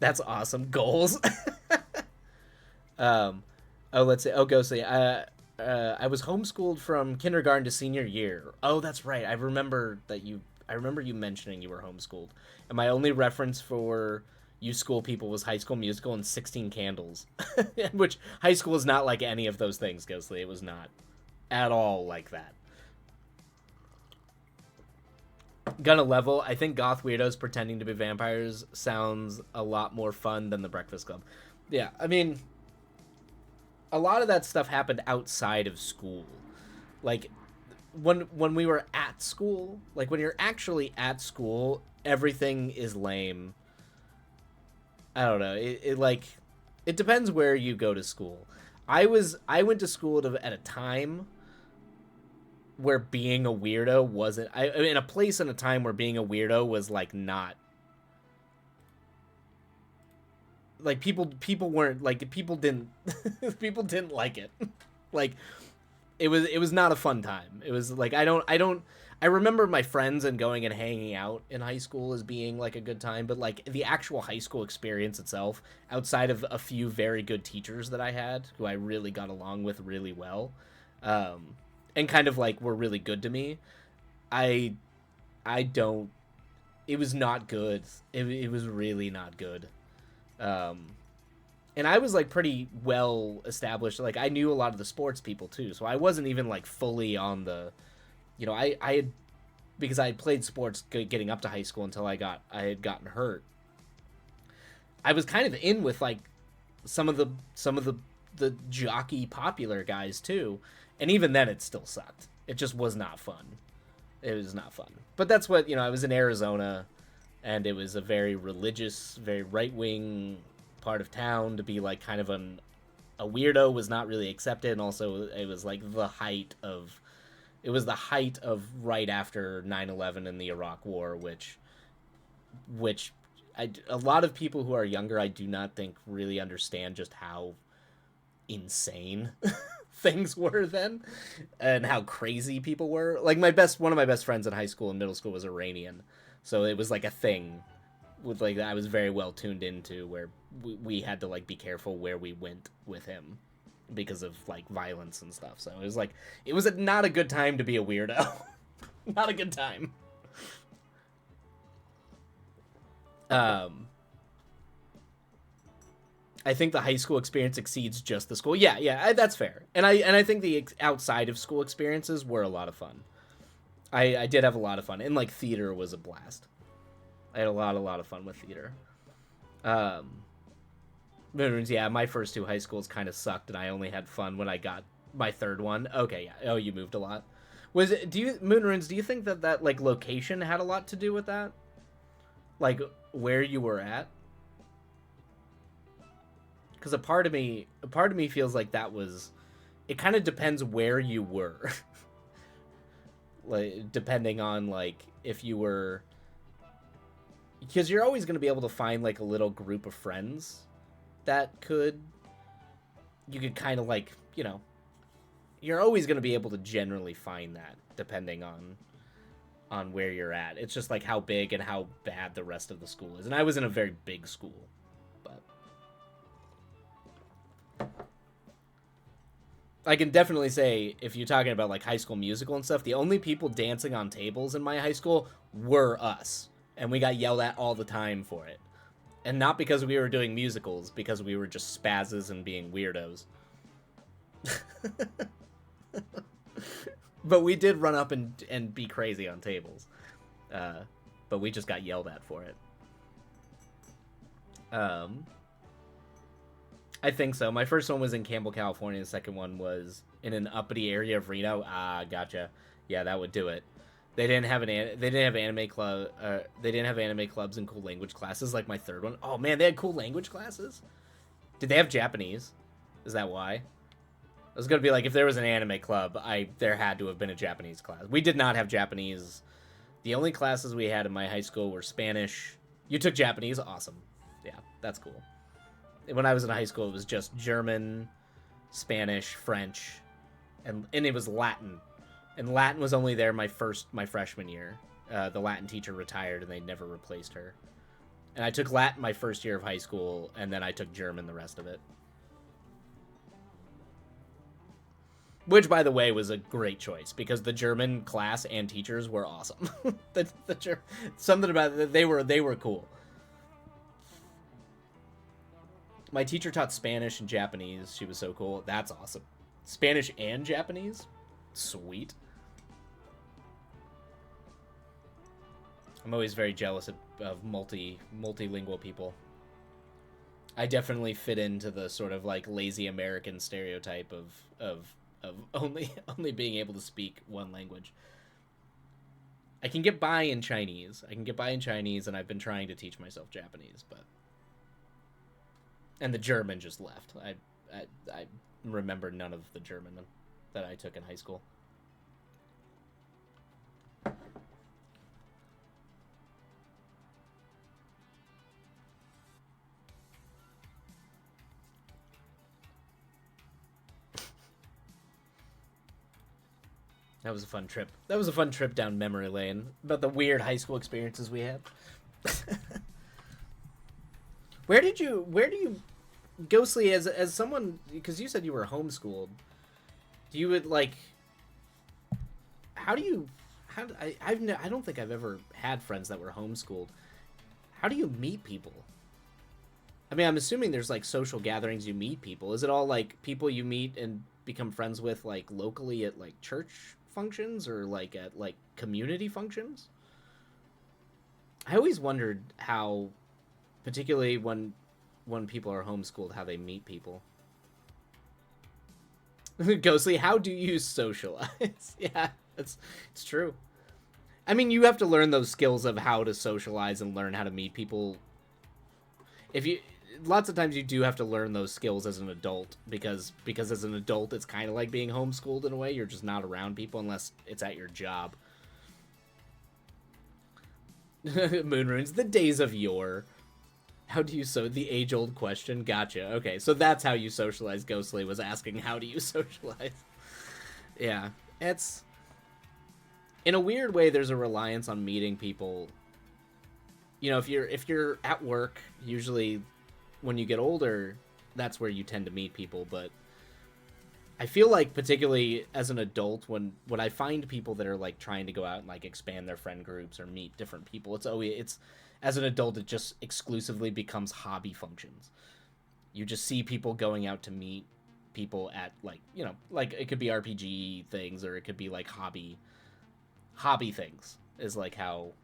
That's awesome. Goals. Let's say. Oh, Ghostly. I was homeschooled from kindergarten to senior year. Oh, that's right. I remember you mentioning you were homeschooled. And my only reference for you school people was High School Musical and 16 Candles. Which high school is not like any of those things, Ghostly. It was not at all like that. Gonna level. I think goth weirdos pretending to be vampires sounds a lot more fun than the Breakfast Club. Yeah, I mean, a lot of that stuff happened outside of school. Like, when we were at school, like when you're actually at school, everything is lame. I don't know. It depends where you go to school. I went to school at a time where being a weirdo wasn't, in a place in a time where being a weirdo was like not, like people weren't like, people didn't people didn't like it. Like it was not a fun time. It was like I remember my friends and going and hanging out in high school as being like a good time, but like the actual high school experience itself, outside of a few very good teachers that I had who I really got along with really well, and kind of like were really good to me, I I don't, it was not good. It was really not good. Um, and I was like pretty well established. Like I knew a lot of the sports people too, so I wasn't even like fully on the, I had, because I had played sports getting up to high school until I had gotten hurt. I was kind of in with like some of the jockey popular guys too, and even then it still sucked. It just was not fun. It was not fun. But that's what, I was in Arizona, and it was a very religious, very right wing part of town. To be like kind of a weirdo was not really accepted, and also it was like the height of right after 9/11 and the Iraq War, which a lot of people who are younger, I do not think really understand just how insane things were then, and how crazy people were. Like one of my best friends in high school and middle school was Iranian, so it was like a thing with like I was very well tuned into, where we had to like be careful where we went with him because of like violence and stuff. So it was not a good time to be a weirdo. Not a good time. um I think the high school experience exceeds just the school. Yeah, yeah, that's fair. And I think the outside of school experiences were a lot of fun. I did have a lot of fun, and like theater was a blast. I had a lot of fun with theater. Um, yeah, my first two high schools kind of sucked, and I only had fun when I got my third one. Okay, yeah. Oh, you moved a lot. Moonrunes? Do you think that like location had a lot to do with that? Like where you were at? Because a part of me feels like that was. It kind of depends where you were. Like depending on like if you were, because you're always going to be able to find like a little group of friends that you could kind of like, you're always going to be able to generally find that depending on where you're at. It's just like how big and how bad the rest of the school is. And I was in a very big school, but I can definitely say, if you're talking about like High School Musical and stuff, the only people dancing on tables in my high school were us, and we got yelled at all the time for it. And not because we were doing musicals, because we were just spazzes and being weirdos. But we did run up and be crazy on tables. But we just got yelled at for it. I think so. My first one was in Campbell, California. The second one was in an uppity area of Reno. Ah, gotcha. Yeah, that would do it. They didn't have anime club. They didn't have anime clubs and cool language classes like my third one. Oh man, they had cool language classes. Did they have Japanese? Is that why? I was gonna be like, if there was an anime club, there had to have been a Japanese class. We did not have Japanese. The only classes we had in my high school were Spanish. You took Japanese? Awesome. Yeah, that's cool. When I was in high school, it was just German, Spanish, French, and it was Latin. And Latin was only there my freshman year. The Latin teacher retired, and they never replaced her. And I took Latin my first year of high school, and then I took German the rest of it. Which, by the way, was a great choice, because the German class and teachers were awesome. Something about it, they were cool. My teacher taught Spanish and Japanese. She was so cool. That's awesome. Spanish and Japanese? Sweet. I'm always very jealous of multilingual people. I definitely fit into the sort of like lazy American stereotype of of only being able to speak one language. I can get by in Chinese. And I've been trying to teach myself Japanese, but and the German just left. I remember none of the German that I took in high school. That was a fun trip. That was a fun trip down memory lane about the weird high school experiences we had. Where do you, Ghostly, as someone, because you said you were homeschooled, do you would like, I don't think I've ever had friends that were homeschooled. How do you meet people? I mean, I'm assuming there's like social gatherings you meet people. Is it all like people you meet and become friends with like locally at like church functions or like at like community functions? I always wondered how, particularly when people are homeschooled, how they meet people. Ghostly, how do you socialize? Yeah, it's true. I mean, you have to learn those skills of how to socialize and learn how to meet people. If you Lots of times you do have to learn those skills as an adult because as an adult it's kind of like being homeschooled in a way. You're just not around people unless it's at your job. Moon runes, the days of yore. How do you the age-old question? Gotcha. Okay, so that's how you socialize. Ghostly was asking, how do you socialize? Yeah, it's in a weird way. There's a reliance on meeting people. You know, if you're at work, usually when you get older, that's where you tend to meet people. But I feel like particularly as an adult, when I find people that are like trying to go out and like expand their friend groups or meet different people, it's as an adult, it just exclusively becomes hobby functions. You just see people going out to meet people at like, you know, like it could be RPG things or it could be like hobby things is like how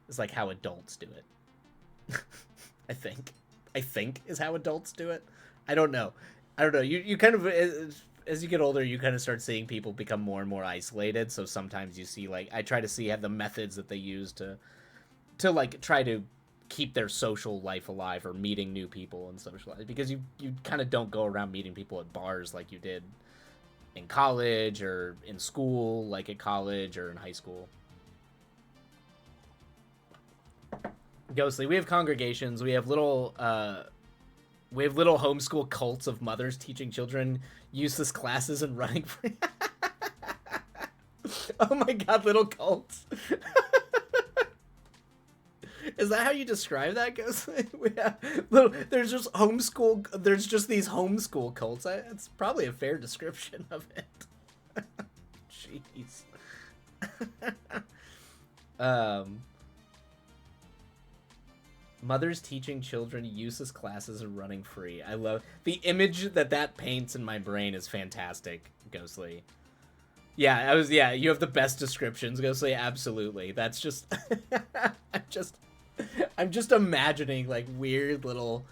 adults do it. I think is how adults do it. I don't know. You kind of, as you get older, you kind of start seeing people become more and more isolated. So sometimes you see, like, I try to see have the methods that they use to like try to keep their social life alive or meeting new people and socialize, because you kind of don't go around meeting people at bars like you did in college or in school, like at college or in high school. Ghostly, we have congregations, we have little homeschool cults of mothers teaching children useless classes and running free. Oh my god, little cults. Is that how you describe that, Ghostly? There's just these homeschool cults. It's probably a fair description of it. Jeez. Mothers teaching children useless classes and running free. I love the image that paints in my brain is fantastic, Ghostly. Yeah, you have the best descriptions, Ghostly. Absolutely. That's just I'm just imagining like weird little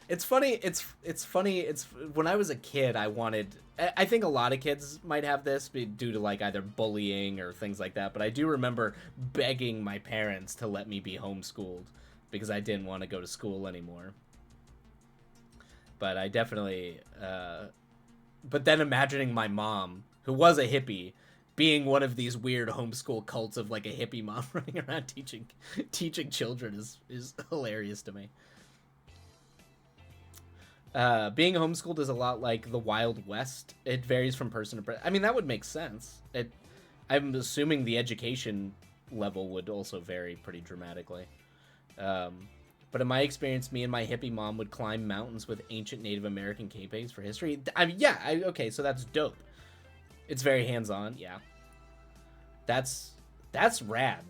it's funny. It's funny. It's when I was a kid, I think a lot of kids might have this due to like either bullying or things like that. But I do remember begging my parents to let me be homeschooled because I didn't want to go to school anymore. But I definitely, but then imagining my mom, who was a hippie, being one of these weird homeschool cults of like a hippie mom running around teaching children is hilarious to me. Being homeschooled is a lot like the Wild West. It varies from person to person. I mean, that would make sense. I'm assuming the education level would also vary pretty dramatically. But in my experience, me and my hippie mom would climb mountains with ancient Native American cave paintings for history. I mean, yeah, okay, so that's dope. It's very hands-on, yeah. That's rad.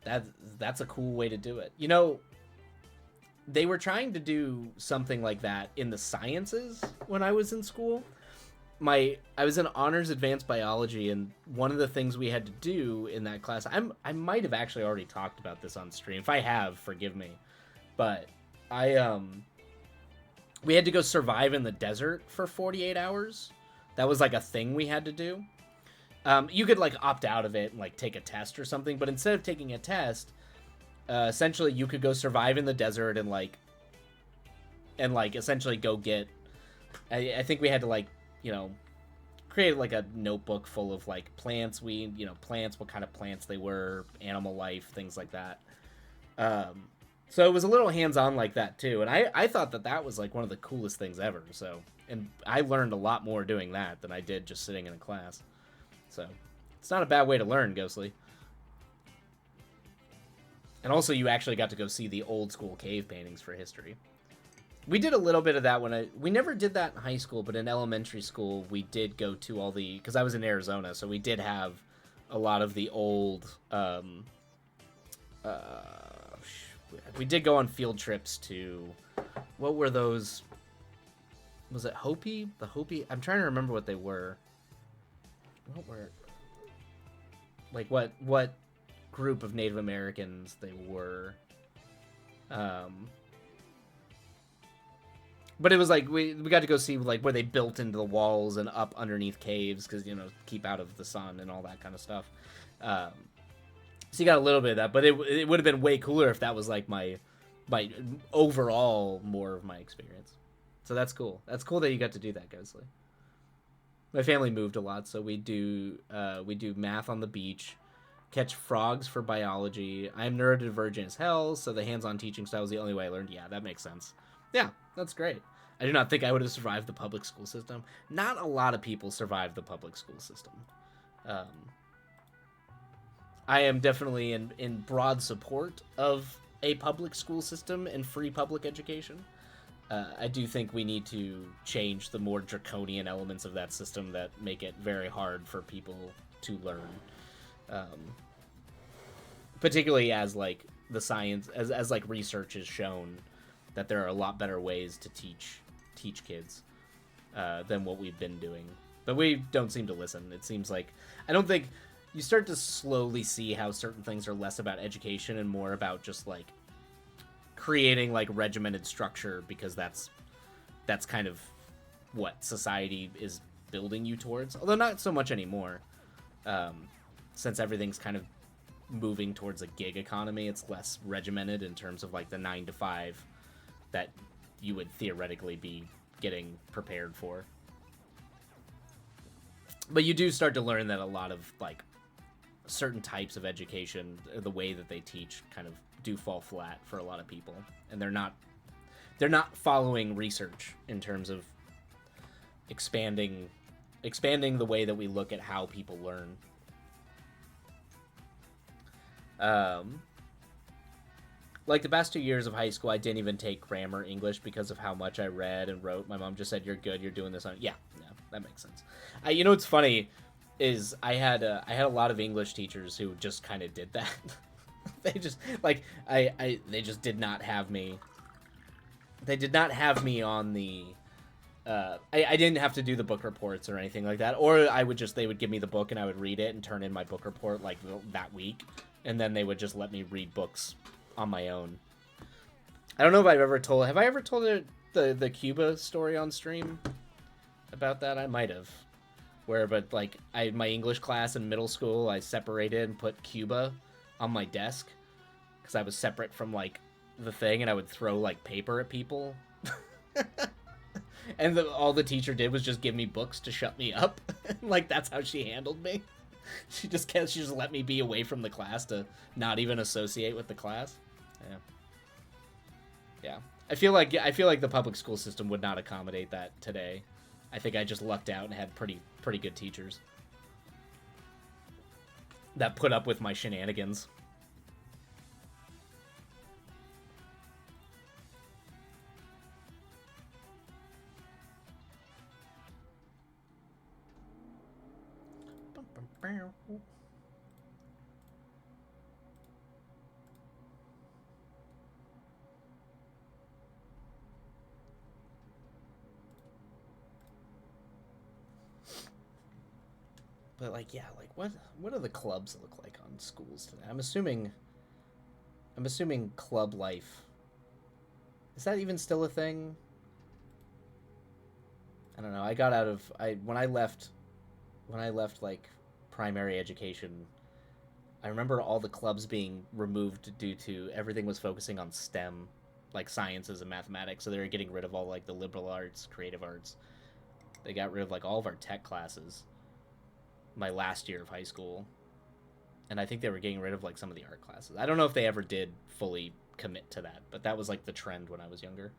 That's a cool way to do it. You know, they were trying to do something like that in the sciences when I was in school. I was in honors advanced biology, and one of the things we had to do in that class, I might have actually already talked about this on stream. If I have, forgive me. But we had to go survive in the desert for 48 hours. That was like a thing we had to do. You could like opt out of it and like take a test or something, but instead of taking a test, essentially you could go survive in the desert and essentially go get. I think we had to like, create like a notebook full of like plants. Plants, what kind of plants they were, animal life, things like that. So it was a little hands-on like that too, and I thought that was like one of the coolest things ever. So, and I learned a lot more doing that than I did just sitting in a class. So it's not a bad way to learn, Ghostly. And also, you actually got to go see the old school cave paintings for history. We did a little bit of that we never did that in high school, but in elementary school we did go to because I was in Arizona, so we did have a lot of the old. We did go on field trips to, what were those? Was it Hopi? The Hopi? I'm trying to remember what they were. What were, like what group of Native Americans they were. But it was like we got to go see like where they built into the walls and up underneath caves because keep out of the sun and all that kind of stuff. So you got a little bit of that, but it would have been way cooler if that was like my overall more of my experience. So that's cool. That's cool that you got to do that, Ghostly. My family moved a lot, so we do math on the beach, catch frogs for biology. I'm neurodivergent as hell, so the hands-on teaching style was the only way I learned. Yeah, that makes sense. Yeah, that's great. I do not think I would have survived the public school system. Not a lot of people survive the public school system. I am definitely in broad support of a public school system and free public education. I do think we need to change the more draconian elements of that system that make it very hard for people to learn. Particularly as like the science, as like research has shown that there are a lot better ways to teach kids than what we've been doing. But we don't seem to listen. It seems like, I don't think, you start to slowly see how certain things are less about education and more about just like creating like regimented structure, because that's kind of what society is building you towards. Although not so much anymore, since everything's kind of moving towards a gig economy. It's less regimented in terms of like the 9 to 5 that you would theoretically be getting prepared for. But you do start to learn that a lot of like certain types of education, the way that they teach, kind of do fall flat for a lot of people, and they're not following research in terms of expanding the way that we look at how people learn. Like the past 2 years of high school, I didn't even take grammar English because of how much I read and wrote. My mom just said, "You're good. You're doing this on." Yeah, that makes sense. What's funny is I had a lot of English teachers who just kind of did that. They just like they just did not have me. They did not have me on the. I didn't have to do the book reports or anything like that, or they would give me the book and I would read it and turn in my book report like that week, and then they would just let me read books on my own. I don't know if have I ever told the Cuba story on stream about that? I might have. My English class in middle school, I separated and put Cuba on my desk because I was separate from like the thing, and I would throw like paper at people. And all the teacher did was just give me books to shut me up. Like that's how she handled me. She just let me be away from the class to not even associate with the class. Yeah. I feel like the public school system would not accommodate that today. I think I just lucked out and had pretty good teachers that put up with my shenanigans. But like, yeah, like what do the clubs look like on schools today? I'm assuming club life, is that even still a thing? don't know. I got out of when I left like primary education. I remember all the clubs being removed due to everything was focusing on STEM, like sciences and mathematics. So they were getting rid of all like the liberal arts, creative arts. They got rid of like all of our tech classes. My last year of high school, and I think they were getting rid of like some of the art classes. I don't know if they ever did fully commit to that, but that was like the trend when I was younger.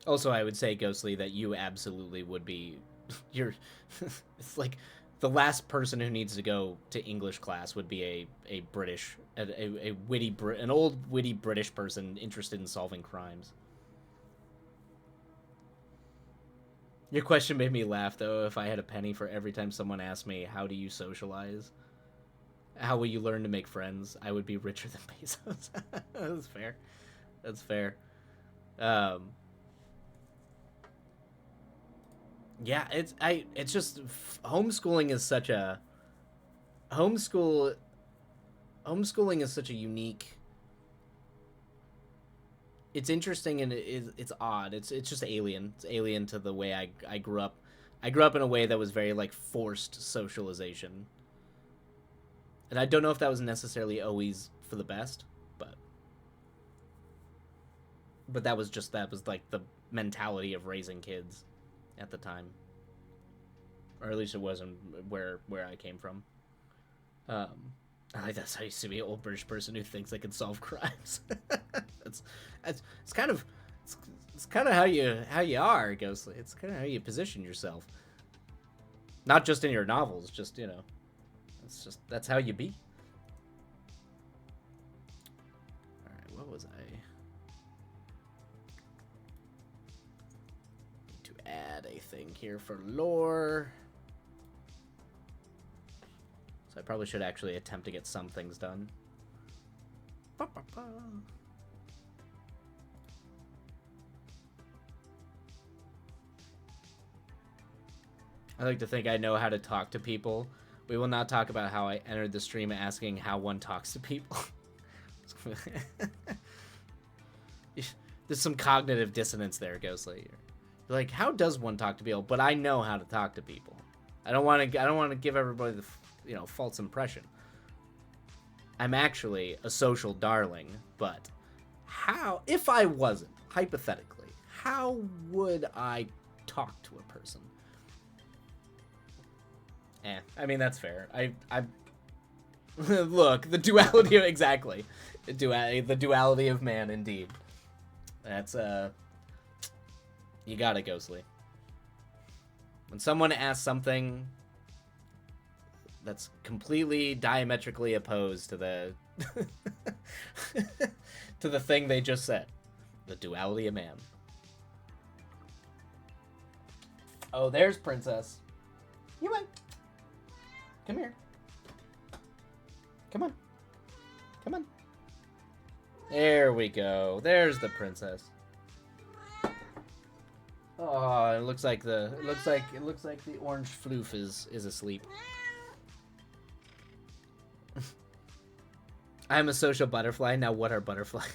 Also, I would say, Ghostly, that you absolutely would be. You're. It's like the last person who needs to go to English class would be a British, a witty, an old witty British person interested in solving crimes. Your question made me laugh, though. If I had a penny for every time someone asked me, "How do you socialize? How will you learn to make friends?" I would be richer than Bezos. That's fair. That's fair. Um, Yeah, it's just homeschooling is such a homeschool homeschooling is such a unique. It's interesting and it's odd. It's just alien. It's alien to the way I grew up. I grew up in a way that was very like forced socialization. And I don't know if that was necessarily always for the best, but that was like the mentality of raising kids at the time. Or at least it wasn't where I came from. Um, I like that's how I used to be an old British person who thinks they can solve crimes. that's, it's kind of it's kind of how you are, Ghostly. It's kind of how you position yourself. Not just in your novels, just that's how you be. All right, what was I? Need to add a thing here for lore. So I probably should actually attempt to get some things done. Ba, ba, ba. I like to think I know how to talk to people. We will not talk about how I entered the stream asking how one talks to people. There's some cognitive dissonance there, Ghostly. You're like, how does one talk to people? But I know how to talk to people. I don't want to give everybody the false impression. I'm actually a social darling, but how, if I wasn't, hypothetically, how would I talk to a person? I mean, that's fair. I look, the duality of, exactly. The duality of man, indeed. That's, you got it, Ghostly. When someone asks something that's completely diametrically opposed to the to the thing they just said, the duality of man. Oh, there's Princess. You went. Come here. Come on. Come on. There we go. There's the princess. Oh, it looks like the orange floof is asleep. I'm a social butterfly. Now what are butterflies?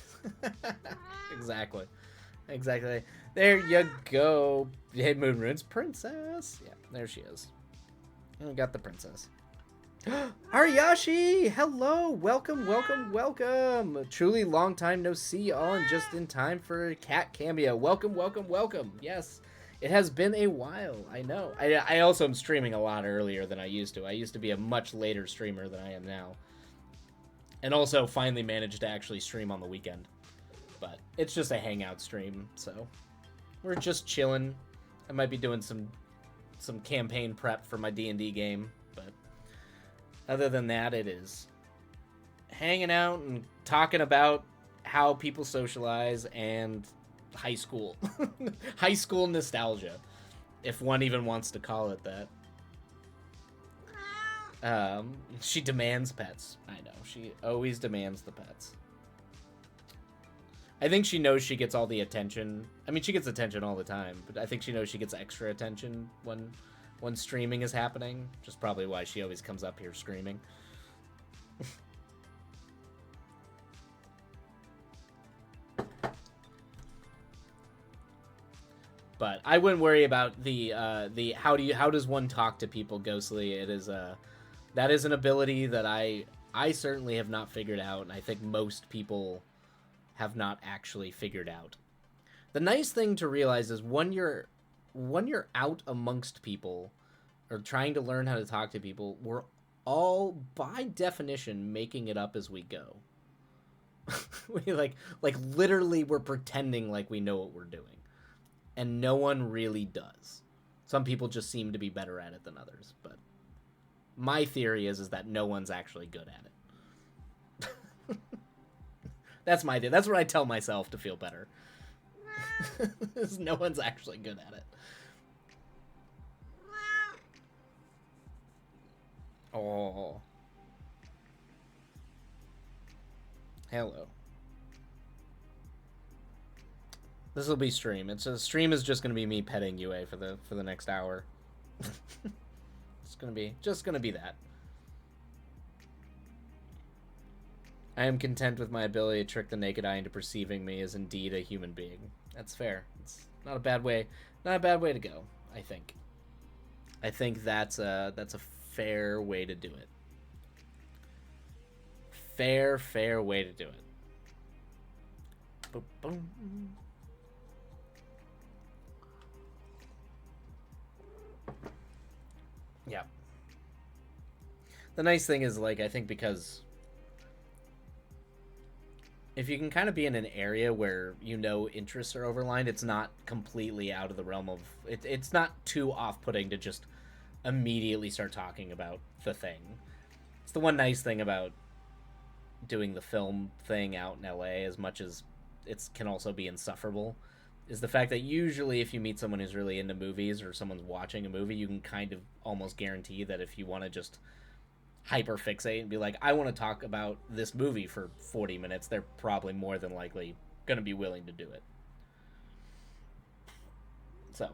Exactly. Exactly. There you go. Hey, Moon Rune's princess. Yeah, there she is. And we got the princess. Ariyashi! Hello! Welcome, welcome, welcome! Truly long time no see, all and just in time for a cat cameo. Welcome, welcome, welcome. Yes, it has been a while, I know. I also am streaming a lot earlier than I used to. I used to be a much later streamer than I am now. And also finally managed to actually stream on the weekend. But it's just a hangout stream, so we're just chilling. I might be doing some campaign prep for my D&D game, but other than that, it is hanging out and talking about how people socialize and high school. High school nostalgia, if one even wants to call it that. She demands pets. I know. She always demands the pets. I think she knows she gets all the attention. I mean, she gets attention all the time, but I think she knows she gets extra attention when when streaming is happening, which is probably why she always comes up here screaming. But I wouldn't worry about the how does one talk to people, Ghostly. It is that is an ability that I certainly have not figured out, and I think most people have not actually figured out. The nice thing to realize is when you're out amongst people or trying to learn how to talk to people, we're all by definition making it up as we go. We like literally we're pretending like we know what we're doing. And no one really does. Some people just seem to be better at it than others, but my theory is that no one's actually good at it. That's my theory. That's what I tell myself to feel better. No one's actually good at it. Oh. Hello. This will be stream. Stream is just gonna be me petting UA for the next hour. It's gonna be that. I am content with my ability to trick the naked eye into perceiving me as indeed a human being. That's fair. It's not a bad way. Not a bad way to go. I think. I think that's a fair way to do it. Fair way to do it. Boom, boom. Yeah. The nice thing is, like, I think because if you can kind of be in an area where you know interests are overlined, it's not completely out of the realm of it's not too off-putting to just immediately start talking about the thing. It's the one nice thing about doing the film thing out in LA, as much as it can also be insufferable, is the fact that usually if you meet someone who's really into movies or someone's watching a movie, you can kind of almost guarantee that if you want to just hyperfixate and be like, I want to talk about this movie for 40 minutes, they're probably more than likely going to be willing to do it. So,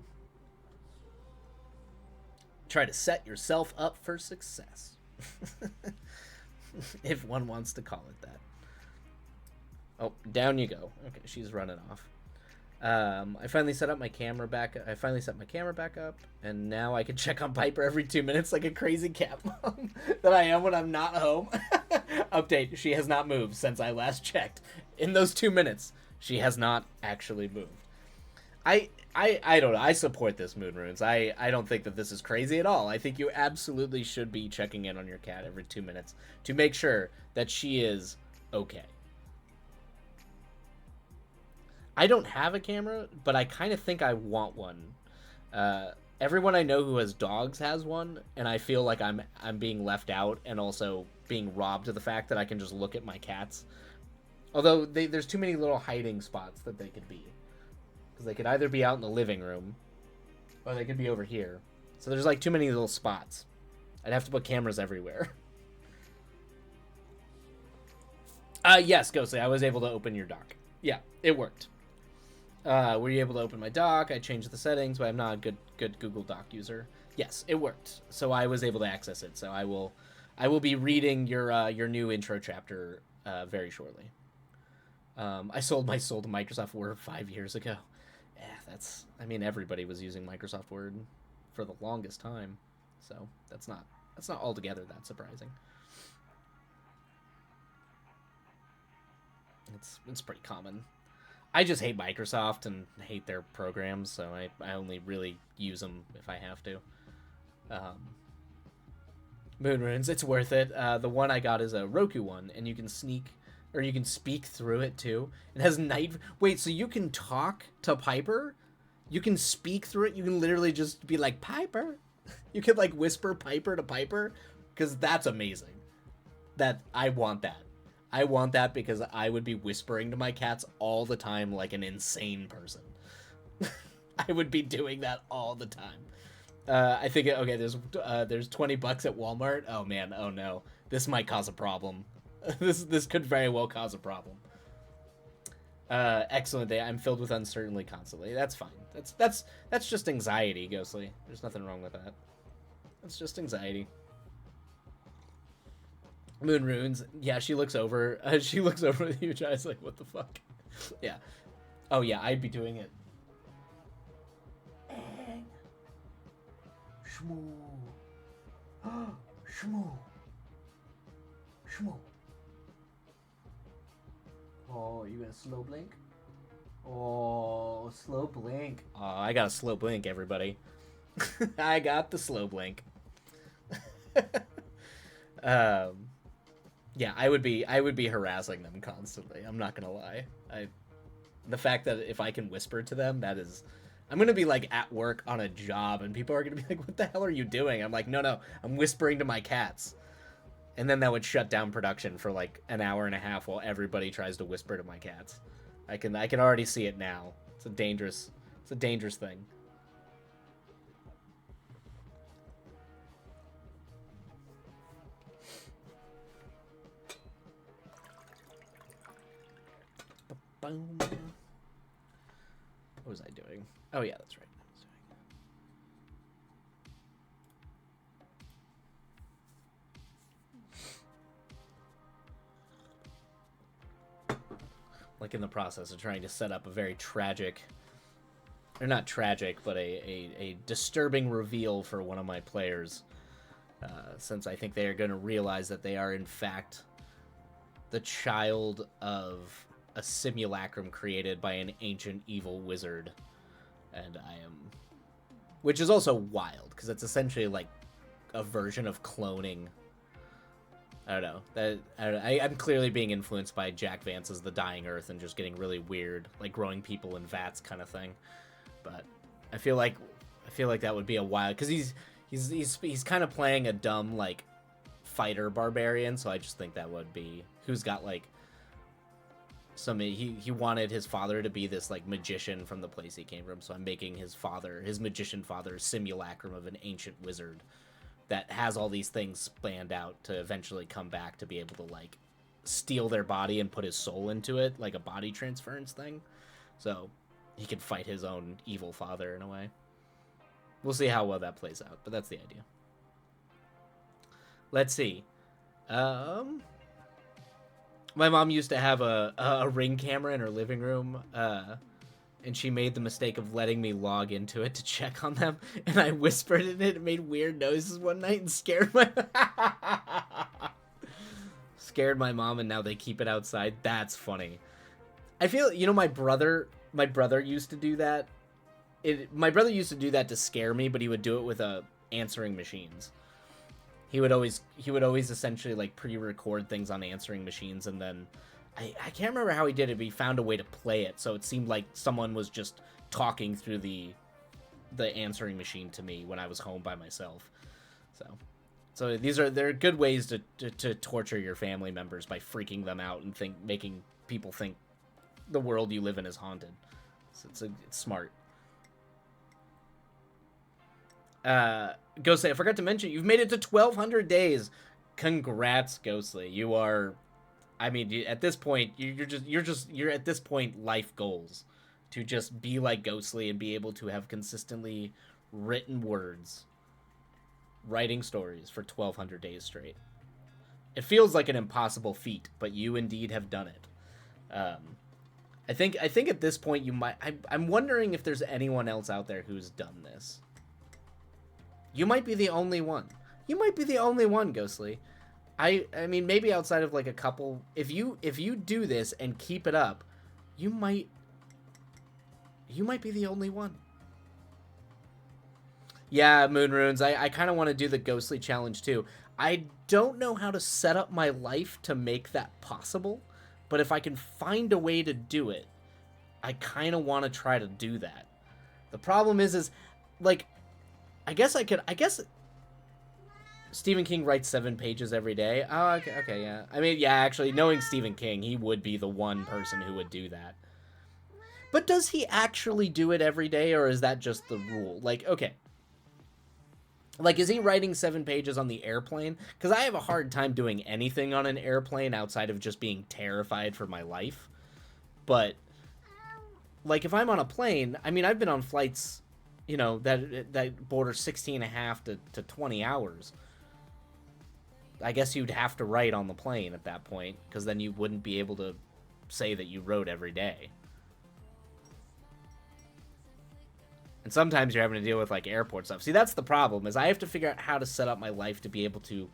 try to set yourself up for success. If one wants to call it that. Oh, down you go. Okay, she's running off. I finally set my camera back up, and now I can check on Piper every 2 minutes like a crazy cat mom that I am when I'm not home. Update: she has not moved since I last checked. In those 2 minutes, she has not actually moved. I don't know. I support this, Moon Runes. I don't think that this is crazy at all. I think you absolutely should be checking in on your cat every 2 minutes to make sure that she is okay. I don't have a camera, but I kind of think I want one. Everyone I know who has dogs has one, and I feel like I'm being left out and also being robbed of the fact that I can just look at my cats. Although there's too many little hiding spots that they could be. Because they could either be out in the living room, or they could be over here. So there's like too many little spots. I'd have to put cameras everywhere. Yes, Ghostly, I was able to open your dock. Yeah, it worked. Were you able to open my dock? I changed the settings, but I'm not a good Google Doc user. Yes, it worked. So I was able to access it. So I will be reading your new intro chapter very shortly. I sold my soul to Microsoft Word 5 years ago. Yeah, everybody was using Microsoft Word for the longest time. So that's not altogether that surprising. It's pretty common. I just hate Microsoft and hate their programs, so I only really use them if I have to. Moon Runes, it's worth it. The one I got is a Roku one, and you can speak through it too. It has night. Wait, so you can talk to Piper? You can speak through it? You can literally just be like, Piper? You could like whisper Piper to Piper? Because that's amazing. I want that. I want that because I would be whispering to my cats all the time like an insane person. I would be doing that all the time. I think, okay, there's $20 at Walmart. Oh man, oh no. This might cause a problem. This could very well cause a problem. Excellent day. I'm filled with uncertainty constantly. That's fine. That's just anxiety, Ghostly. There's nothing wrong with that. It's just anxiety. Moon runes. Yeah, she looks over. She looks over with huge eyes like, what the fuck? Yeah. Oh yeah, I'd be doing it. Shmoo. Shmoo. Shmoo. Oh, you gonna slow blink? Oh, slow blink. Oh, I got a slow blink, everybody. I got the slow blink. Yeah, I would be harassing them constantly. I'm not gonna lie. The fact that if I can whisper to them, that is, I'm gonna be like at work on a job, and people are gonna be like, "What the hell are you doing?" I'm like, "No, I'm whispering to my cats," and then that would shut down production for like an hour and a half while everybody tries to whisper to my cats. I can already see it now. It's a dangerous thing. What was I doing? Oh yeah, that's right. Like in the process of trying to set up a very tragic, or not tragic, but a disturbing reveal for one of my players, since I think they are going to realize that they are in fact the child of a simulacrum created by an ancient evil wizard, and which is also wild because it's essentially like a version of cloning. I don't know. I'm clearly being influenced by Jack Vance's The Dying Earth and just getting really weird, like growing people in vats kind of thing. But I feel like that would be a wild, because he's kind of playing a dumb like fighter barbarian, so I just think that would be who's got like some, he wanted his father to be this like magician from the place he came from, so I'm making his magician father, simulacrum of an ancient wizard that has all these things planned out to eventually come back to be able to like steal their body and put his soul into it, like a body transference thing, so he can fight his own evil father in a way. We'll see how well that plays out, but that's the idea. Let's see. My mom used to have a Ring camera in her living room, and she made the mistake of letting me log into it to check on them, and I whispered in it and made weird noises one night and scared my mom, and now they keep it outside. That's funny. I feel, my brother used to do that. My brother used to do that to scare me, but he would do it with answering machines. He would always essentially like pre-record things on answering machines, and then I can't remember how he did it, but he found a way to play it so it seemed like someone was just talking through the answering machine to me when I was home by myself. So they're good ways to torture your family members by freaking them out and making people think the world you live in is haunted. So it's smart. Ghostly, I forgot to mention, you've made it to 1,200 days. Congrats, Ghostly. You are, I mean, at this point, you're at this point life goals to just be like Ghostly and be able to have consistently written words, writing stories for 1,200 days straight. It feels like an impossible feat, but you indeed have done it. I think at this point you might. I'm wondering if there's anyone else out there who's done this. You might be the only one. You might be the only one, Ghostly. I mean, maybe outside of like a couple. If you do this and keep it up, you might be the only one. Yeah, Moon Runes. I kind of want to do the Ghostly challenge too. I don't know how to set up my life to make that possible, but if I can find a way to do it, I kind of want to try to do that. The problem is like, I guess Stephen King writes 7 pages every day. Oh, okay, yeah. I mean, yeah, actually, knowing Stephen King, he would be the one person who would do that. But does he actually do it every day, or is that just the rule? Like, okay. Like, is he writing 7 pages on the airplane? Because I have a hard time doing anything on an airplane outside of just being terrified for my life. But, like, if I'm on a plane, I mean, I've been on flights you know, that borders 16 and a half to 20 hours. I guess you'd have to write on the plane at that point, because then you wouldn't be able to say that you wrote every day. And sometimes you're having to deal with, like, airport stuff. See, that's the problem, is I have to figure out how to set up my life to be able to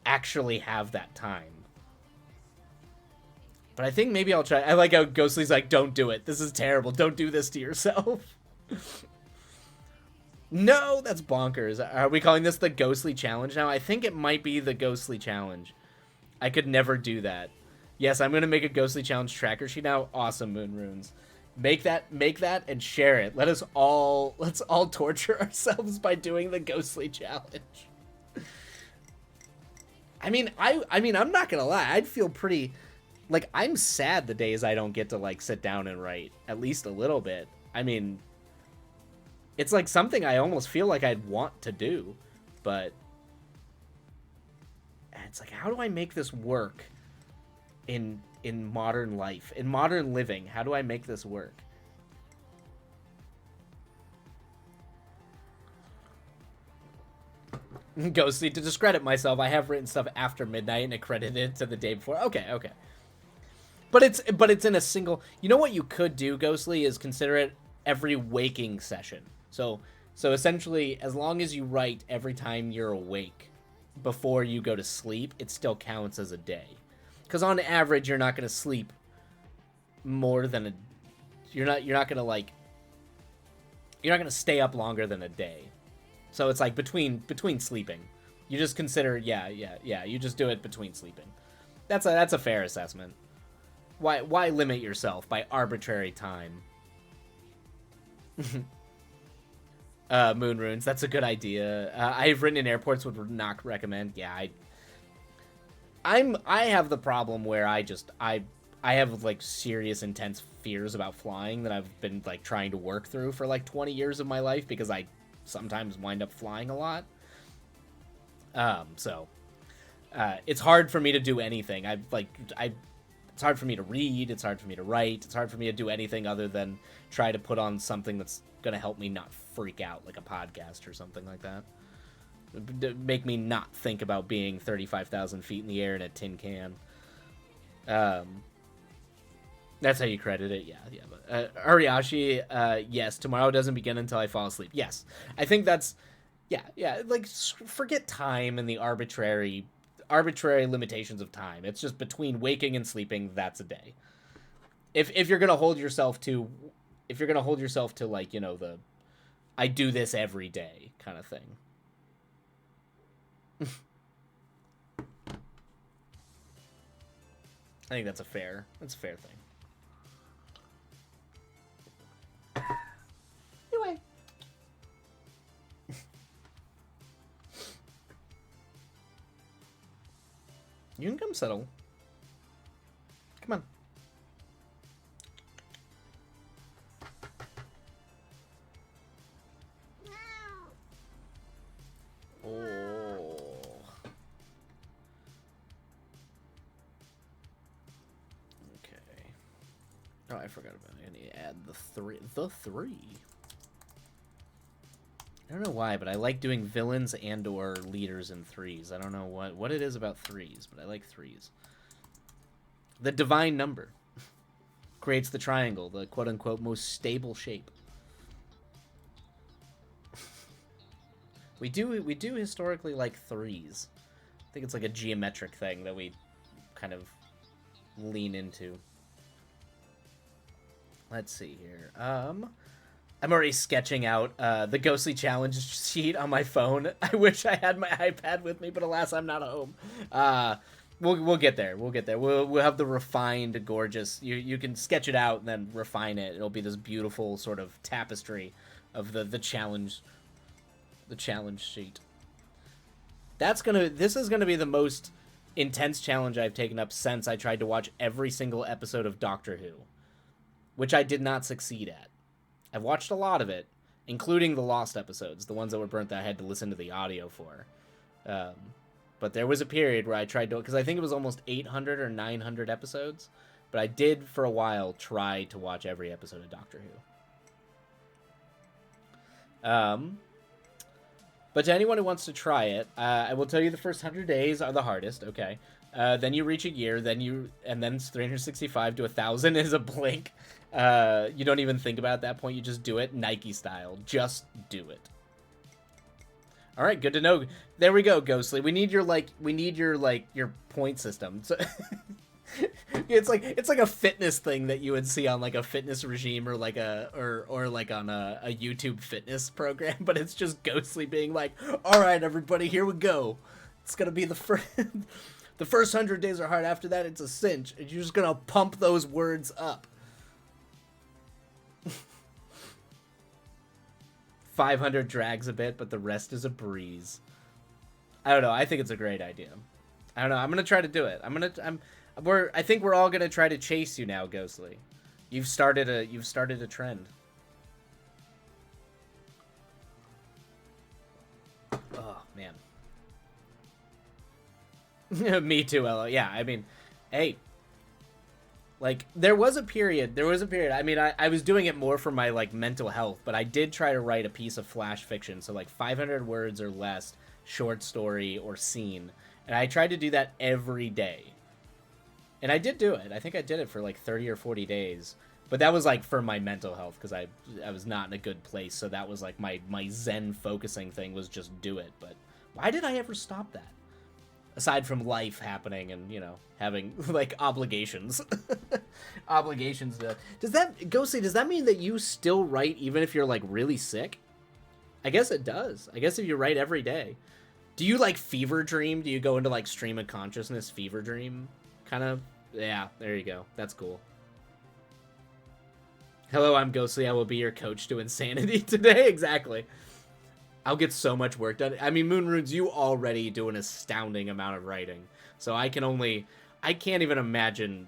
actually have that time. But I think maybe I'll try. I like how Ghostly's like, don't do it. This is terrible. Don't do this to yourself. No, that's bonkers. Are we calling this the Ghostly Challenge now? I think it might be the Ghostly Challenge. I could never do that. Yes, I'm going to make a Ghostly Challenge tracker sheet now. Awesome, Moon Runes. Make that, and share it. Let's all torture ourselves by doing the Ghostly Challenge. I mean, I'm not going to lie. I'd feel pretty... Like, I'm sad the days I don't get to, like, sit down and write. At least a little bit. I mean... It's like something I almost feel like I'd want to do, but it's like, how do I make this work in modern life, in modern living? How do I make this work? Ghostly, to discredit myself, I have written stuff after midnight and accredited it to the day before. Okay. But it's in a single. You know what you could do, Ghostly, is consider it every waking session. So essentially, as long as you write every time you're awake before you go to sleep, it still counts as a day. Because on average, you're not going to sleep more than a... You're not going to stay up longer than a day. So it's like between sleeping. You just consider, yeah, you just do it between sleeping. That's a fair assessment. Why limit yourself by arbitrary time? Moon Runes, that's a good idea. I've written in airports, would not recommend. Yeah, I have the problem where I have like serious intense fears about flying that I've been like trying to work through for like 20 years of my life, because I sometimes wind up flying a lot. So it's hard for me to do anything. It's hard for me to read, it's hard for me to write, it's hard for me to do anything other than try to put on something that's gonna help me not freak out, like a podcast or something like that. Make me not think about being 35,000 feet in the air in a tin can. That's how you credit it, yeah. But Ariashi, yes, tomorrow doesn't begin until I fall asleep. Yes, I think that's, yeah. Like, forget time and the arbitrary limitations of time. It's just between waking and sleeping, that's a day. If you're gonna hold yourself to, like, you know, the I do this every day kind of thing. I think that's a fair thing. Anyway. You can come settle. Come on. Oh. Okay. Oh, I forgot about it. I need to add the three. I don't know why, but I like doing villains and or leaders in threes. I don't know what it is about threes, but I like threes. The divine number creates the triangle, the quote-unquote most stable shape. We do historically like threes. I think it's like a geometric thing that we kind of lean into. Let's see here. I'm already sketching out the Ghostly Challenge sheet on my phone. I wish I had my iPad with me, but alas, I'm not at home. We'll get there. We'll have the refined, gorgeous. You can sketch it out and then refine it. It'll be this beautiful sort of tapestry of the challenge. The challenge sheet. This is gonna be the most intense challenge I've taken up since I tried to watch every single episode of Doctor Who, which I did not succeed at. I've watched a lot of it, including the lost episodes, the ones that were burnt that I had to listen to the audio for. But there was a period where I tried to, because I think it was almost 800 or 900 episodes, but I did for a while try to watch every episode of Doctor Who. Um, but to anyone who wants to try it, I will tell you the first 100 days are the hardest. Okay. Then you reach a year, and then it's 365 to 1,000 is a blink. You don't even think about it at that point. You just do it Nike style. Just do it. All right, good to know. There we go, Ghostly. We need your point system. So it's like a fitness thing that you would see on like a fitness regime or like or like on a YouTube fitness program, but it's just Ghostly being like, "All right, everybody, here we go. It's gonna be the first." The first 100 days are hard. After that, it's a cinch. And you're just gonna pump those words up. 500 drags a bit, but the rest is a breeze. I don't know. I think it's a great idea. I don't know. I'm gonna try to do it. I think we're all gonna try to chase you now, Ghostly. You've started a trend. Oh man. Me too, Ella. Yeah, I mean, hey, like there was a period. I mean, I was doing it more for my like mental health, but I did try to write a piece of flash fiction, so like 500 words or less, short story or scene, and I tried to do that every day. And I did do it. I think I did it for like 30 or 40 days. But that was like for my mental health because I was not in a good place, so that was like my zen focusing thing was just do it. But why did I ever stop that? Aside from life happening and, you know, having like obligations. Obligations to does that Ghostly, does that mean that you still write even if you're like really sick? I guess it does. I guess if you write every day. Do you like fever dream? Do you go into like stream of consciousness fever dream? Kind of. Yeah, there you go. That's cool. Hello, I'm Ghostly. I will be your coach to insanity today. Exactly. I'll get so much work done. I mean, Moon Runes, you already do an astounding amount of writing. So I can't even imagine.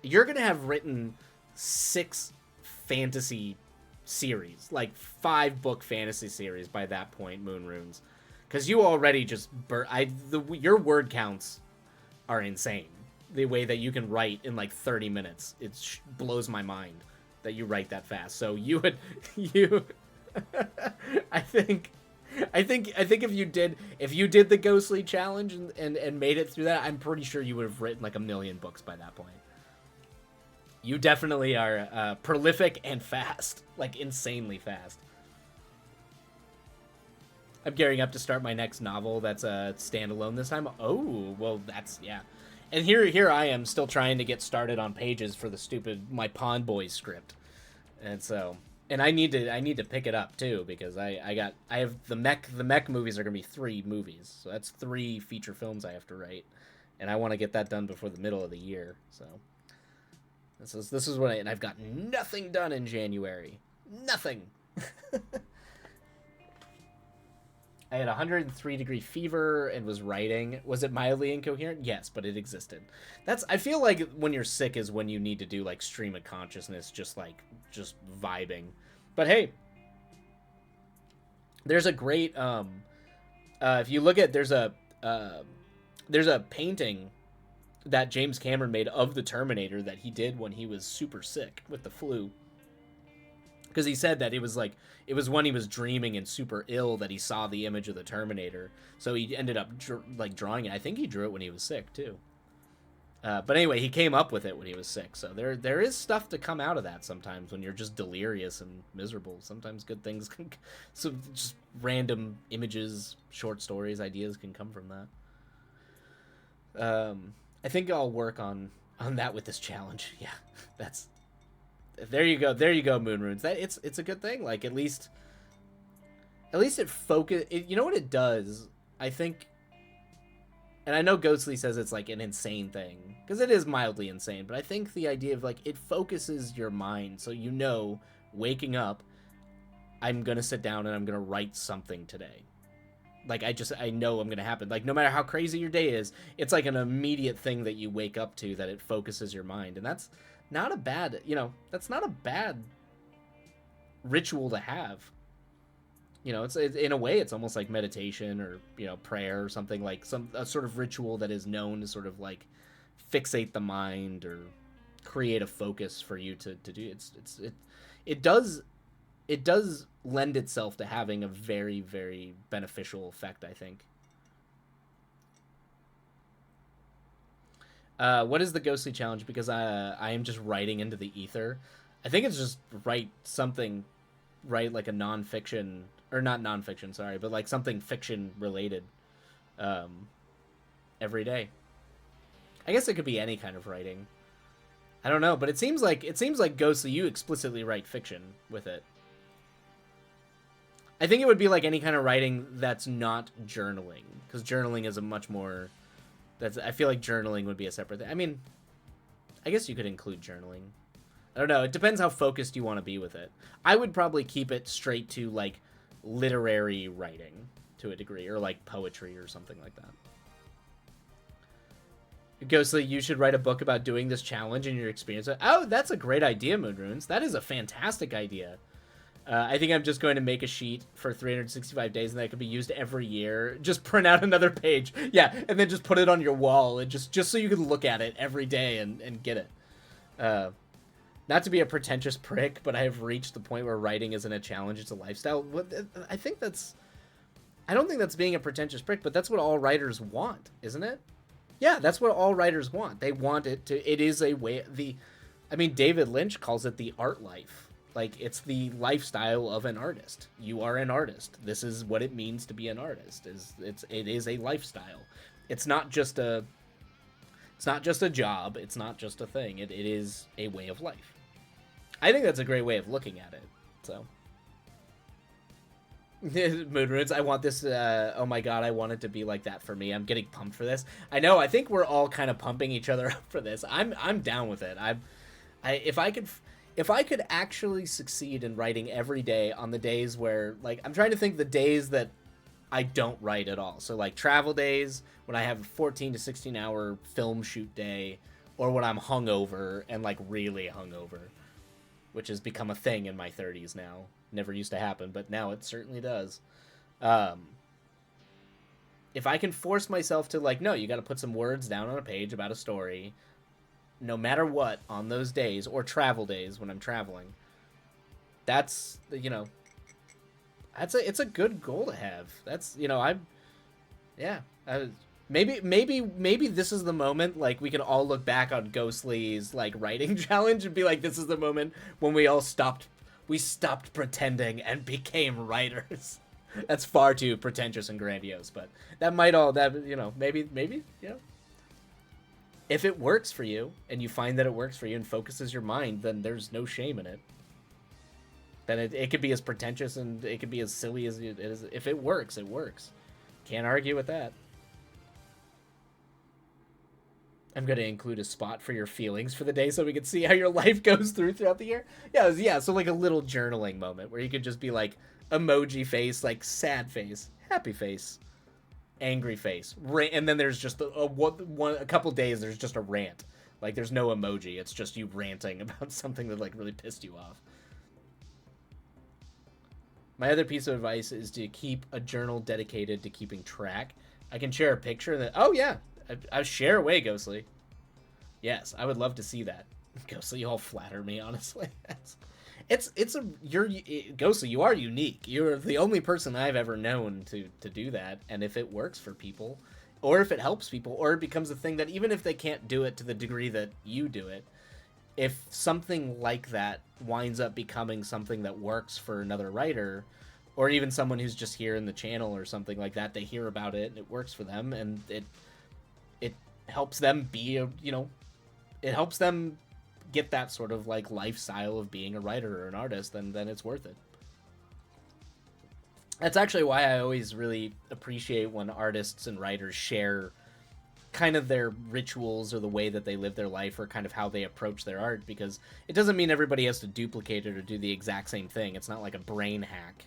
You're going to have written 6 fantasy series, like 5-book fantasy series by that point, Moon Runes. Because you already just, your word counts are insane. The way that you can write in like 30 minutes, it blows my mind that you write that fast. So you I think if you did the Ghostly challenge and made it through that, I'm pretty sure you would have written like 1,000,000 books by that point. You definitely are prolific and fast, like insanely fast. I'm gearing up to start my next novel that's a standalone this time. Oh, well, that's, yeah. And here I am still trying to get started on pages for the stupid My Pawn Boys script. And so, and I need to pick it up too because I have the mech movies are going to be 3 movies. So that's 3 feature films I have to write. And I want to get that done before the middle of the year. So this is what and I've got nothing done in January. Nothing. I had 103-degree fever and was writing. Was it mildly incoherent? Yes, but it existed. I feel like when you're sick is when you need to do like stream of consciousness, just vibing. But hey, there's a great if you look at there's a painting that James Cameron made of the Terminator that he did when he was super sick with the flu. Because he said that it was when he was dreaming and super ill that he saw the image of the Terminator. So he ended up drawing it. I think he drew it when he was sick too. But anyway, he came up with it when he was sick. So there is stuff to come out of that sometimes when you're just delirious and miserable. Sometimes good things can, so just random images, short stories, ideas can come from that. I think I'll work on that with this challenge. Yeah, that's. There you go, Moon Runes. That it's a good thing. Like at least it focus. You know what it does? I think, and I know Ghostly says it's like an insane thing because it is mildly insane. But I think the idea of like it focuses your mind, so you know, waking up, I'm gonna sit down and I'm gonna write something today. Like I know I'm gonna happen. Like no matter how crazy your day is, it's like an immediate thing that you wake up to that it focuses your mind, and that's not a bad, that's not a bad ritual to have. It's in a way it's almost like meditation or prayer or something, like a sort of ritual that is known to sort of like fixate the mind or create a focus for you to do. It does it does lend itself to having a very, very beneficial effect, I think. What is the ghostly challenge? Because I am just writing into the ether. I think it's just write like a nonfiction, or not nonfiction, sorry, but like something fiction related, um, every day. I guess it could be any kind of writing. I don't know, but it seems like Ghostly, you explicitly write fiction with it. I think it would be like any kind of writing that's not journaling, because journaling is a much more. That's I feel like journaling would be a separate thing. I mean, I guess you could include journaling. I don't know. It depends how focused you want to be with it. I would probably keep it straight to like literary writing to a degree, or like poetry or something like that. Ghostly, you should write a book about doing this challenge and your experience. Oh, that's a great idea, Moonrunes. That is a fantastic idea. I think I'm just going to make a sheet for 365 days, and that could be used every year. Just print out another page, yeah, and then just put it on your wall, and just so you can look at it every day and get it. Not to be a pretentious prick, but I have reached the point where writing isn't a challenge; it's a lifestyle. I think that's. I don't think that's being a pretentious prick, but that's what all writers want, isn't it? Yeah, that's what all writers want. They want it to. It is a way. I mean, David Lynch calls it the art life. Like, it's the lifestyle of an artist. You are an artist. This is what it means to be an artist. It is a lifestyle. It's not just a. It's not just a job. It's not just a thing. It is a way of life. I think that's a great way of looking at it. So. Moonrunes, I want this. Oh my god, I want it to be like that for me. I'm getting pumped for this. I know. I think we're all kind of pumping each other up for this. I'm down with it. If I could actually succeed in writing every day on the days where, like, I'm trying to think the days that I don't write at all. So like travel days, when I have a 14 to 16 hour film shoot day, or when I'm hungover and like really hungover, which has become a thing in my 30s now. Never used to happen, but now it certainly does. If I can force myself to, like, no, you got to put some words down on a page about a story, no matter what, on those days, or travel days when I'm traveling, that's, it's a good goal to have. That's, yeah. Maybe this is the moment, like, we can all look back on Ghostly's, like, writing challenge and be like, this is the moment when we stopped pretending and became writers. That's far too pretentious and grandiose, but maybe, if it works for you and you find that it works for you and focuses your mind, then there's no shame in it. Then it could be as pretentious and it could be as silly as it is. If it works, it works. Can't argue with that. I'm going to include a spot for your feelings for the day so we can see how your life goes throughout the year. Yeah, so like a little journaling moment where you could just be like emoji face, like sad face, happy face, angry face. And then there's just a couple days there's just a rant. Like there's no emoji. It's just you ranting about something that like really pissed you off. My other piece of advice is to keep a journal dedicated to keeping track. I can share a picture that, oh yeah, I share away, Ghostly. Yes, I would love to see that. Ghostly, you all flatter me, honestly. Ghostly, you are unique. You're the only person I've ever known to do that. And if it works for people, or if it helps people, or it becomes a thing that even if they can't do it to the degree that you do it, if something like that winds up becoming something that works for another writer, or even someone who's just here in the channel or something like that, they hear about it and it works for them, and it helps them it helps them get that sort of like lifestyle of being a writer or an artist, then it's worth it. That's actually why I always really appreciate when artists and writers share kind of their rituals or the way that they live their life or kind of how they approach their art, because it doesn't mean everybody has to duplicate it or do the exact same thing. It's not like a brain hack,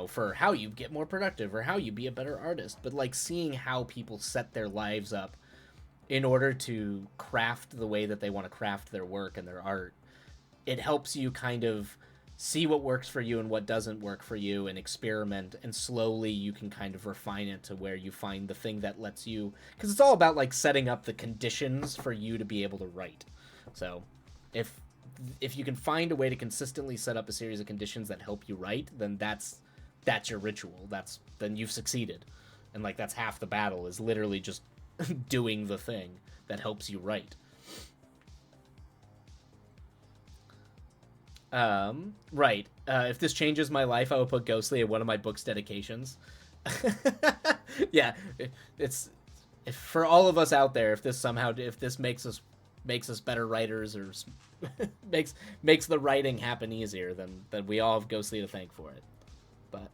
for how you get more productive or how you be a better artist, but like seeing how people set their lives up in order to craft the way that they want to craft their work and their art. It helps you kind of see what works for you and what doesn't work for you and experiment, and slowly you can kind of refine it to where you find the thing that lets you, because it's all about like setting up the conditions for you to be able to write. So if if you can find a way to consistently set up a series of conditions that help you write, then that's your ritual. Then you've succeeded. And like that's half the battle, is literally just doing the thing that helps you write. Right. If this changes my life, I will put Ghostly in one of my book's dedications. Yeah, it's if for all of us out there, if this makes us better writers, or makes the writing happen easier, then we all have Ghostly to thank for it. But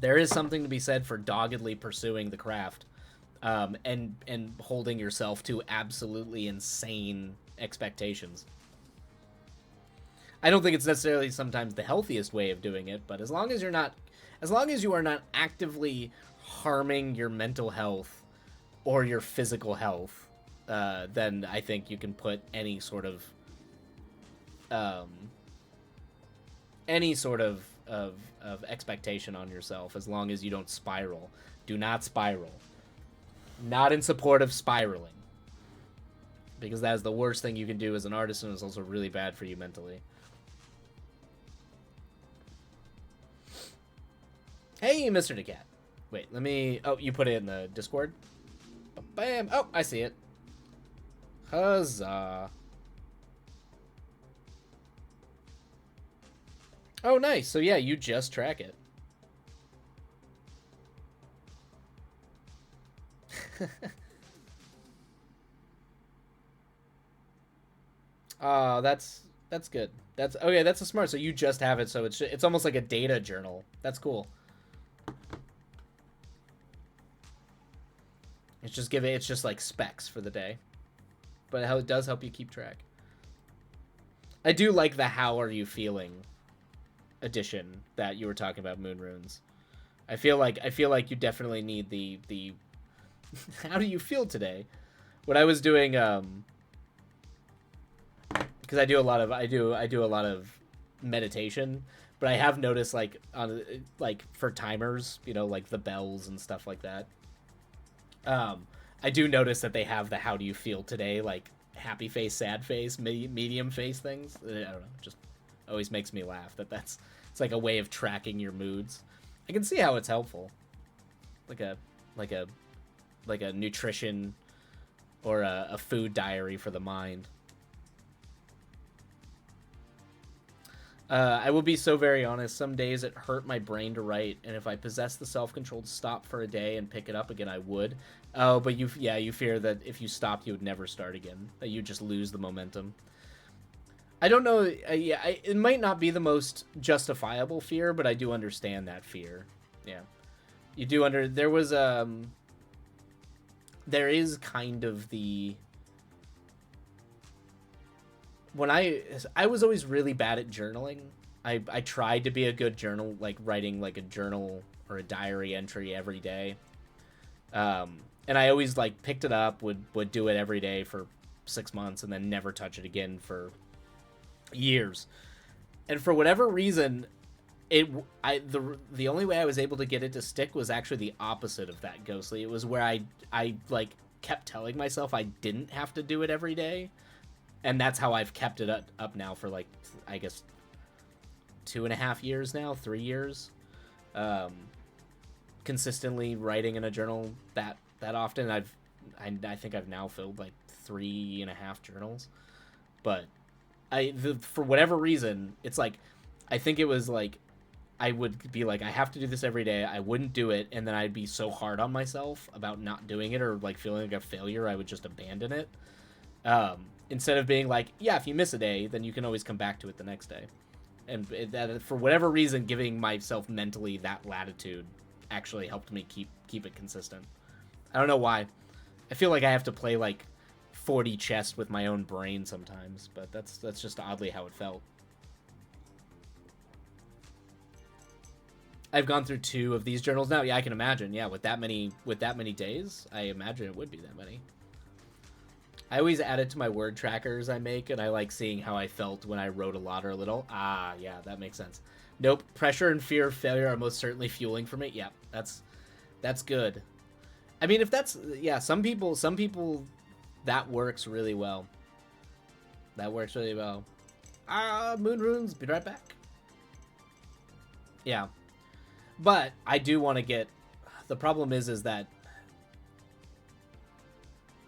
there is something to be said for doggedly pursuing the craft, and holding yourself to absolutely insane expectations. I don't think it's necessarily sometimes the healthiest way of doing it, but as long as you are not actively harming your mental health or your physical health, then I think you can put any sort of expectation on yourself, as long as you don't spiral. Do not spiral. Not in support of spiraling, because that is the worst thing you can do as an artist, and it's also really bad for you mentally. Hey, Mr. DeCat. Wait, let me... Oh, you put it in the Discord? Bam! Oh, I see it. Huzzah. Oh, nice. So, yeah, you just track it. Oh, that's good. That's... Oh, yeah, that's a smart... So you just have it, so it's almost like a data journal. That's cool. It's just like specs for the day, but it does help you keep track. I do like the "How are you feeling" edition that you were talking about, Moon Runes. I feel like you definitely need the "How do you feel today?" When I was doing because I do a lot of meditation, but I have noticed like for timers, like the bells and stuff like that. I do notice that they have the "How do you feel today?" like happy face, sad face, medium face things. I don't know, it just always makes me laugh it's like a way of tracking your moods. I can see how it's helpful, like a nutrition or a food diary for the mind. I will be so very honest. Some days it hurt my brain to write, and if I possessed the self-control to stop for a day and pick it up again, I would. Oh, but you fear that if you stopped, you would never start again. That you just lose the momentum. I don't know. It might not be the most justifiable fear, but I do understand that fear. Yeah, you do there is kind of the... When I was always really bad at journaling. I tried to be a good journal, like writing like a journal or a diary entry every day. And I always like picked it up, would do it every day for 6 months, and then never touch it again for years. And for whatever reason, the only way I was able to get it to stick was actually the opposite of that, Ghostly. It was where I like kept telling myself I didn't have to do it every day. And that's how I've kept it up now for like, I guess, 2.5 years now, 3 years. Consistently writing in a journal that often. I think I've now filled like 3.5 journals. But for whatever reason, it's like, I think it was like, I would be like, I have to do this every day. I wouldn't do it, and then I'd be so hard on myself about not doing it, or like feeling like a failure, I would just abandon it. Instead of being like, yeah, if you miss a day, then you can always come back to it the next day. And that, for whatever reason, giving myself mentally that latitude actually helped me keep it consistent. I don't know why. I feel like I have to play like 40 chess with my own brain sometimes, but that's just oddly how it felt. I've gone through 2 of these journals now. Yeah, I can imagine. Yeah, with that many days, I imagine it would be that many. I always add it to my word trackers I make, and I like seeing how I felt when I wrote a lot or a little. Ah, yeah, that makes sense. Nope, pressure and fear of failure are most certainly fueling for me. Yeah, that's good. I mean, if that's... Yeah, some people that works really well. That works really well. Moon runes. Be right back. Yeah, but I do want to get. The problem is that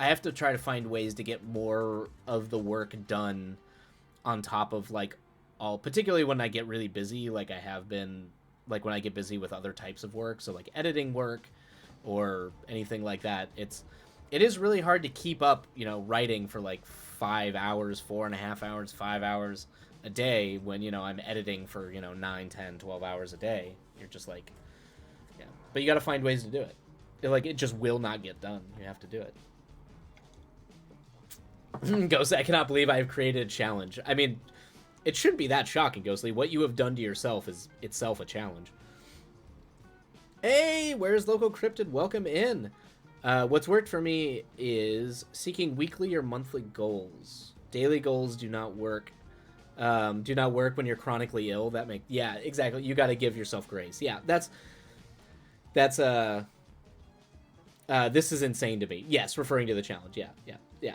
I have to try to find ways to get more of the work done on top of like all, particularly when I get really busy, like I have been, like when I get busy with other types of work, so like editing work or anything like that. It is really hard to keep up, writing for like 5 hours, 4.5 hours, 5 hours a day when, I'm editing for, 9, 10, 12 hours a day. You're just like, yeah, but you got to find ways to do it. It just will not get done. You have to do it. Ghost, I cannot believe I have created a challenge. I mean, it shouldn't be that shocking, Ghostly. What you have done to yourself is itself a challenge. Hey, where's Local Cryptid? Welcome in. What's worked for me is seeking weekly or monthly goals. Daily goals do not work. Do not work when you're chronically ill. Yeah, exactly. You got to give yourself grace. Yeah, that's this is insane to me. Yes, referring to the challenge. Yeah.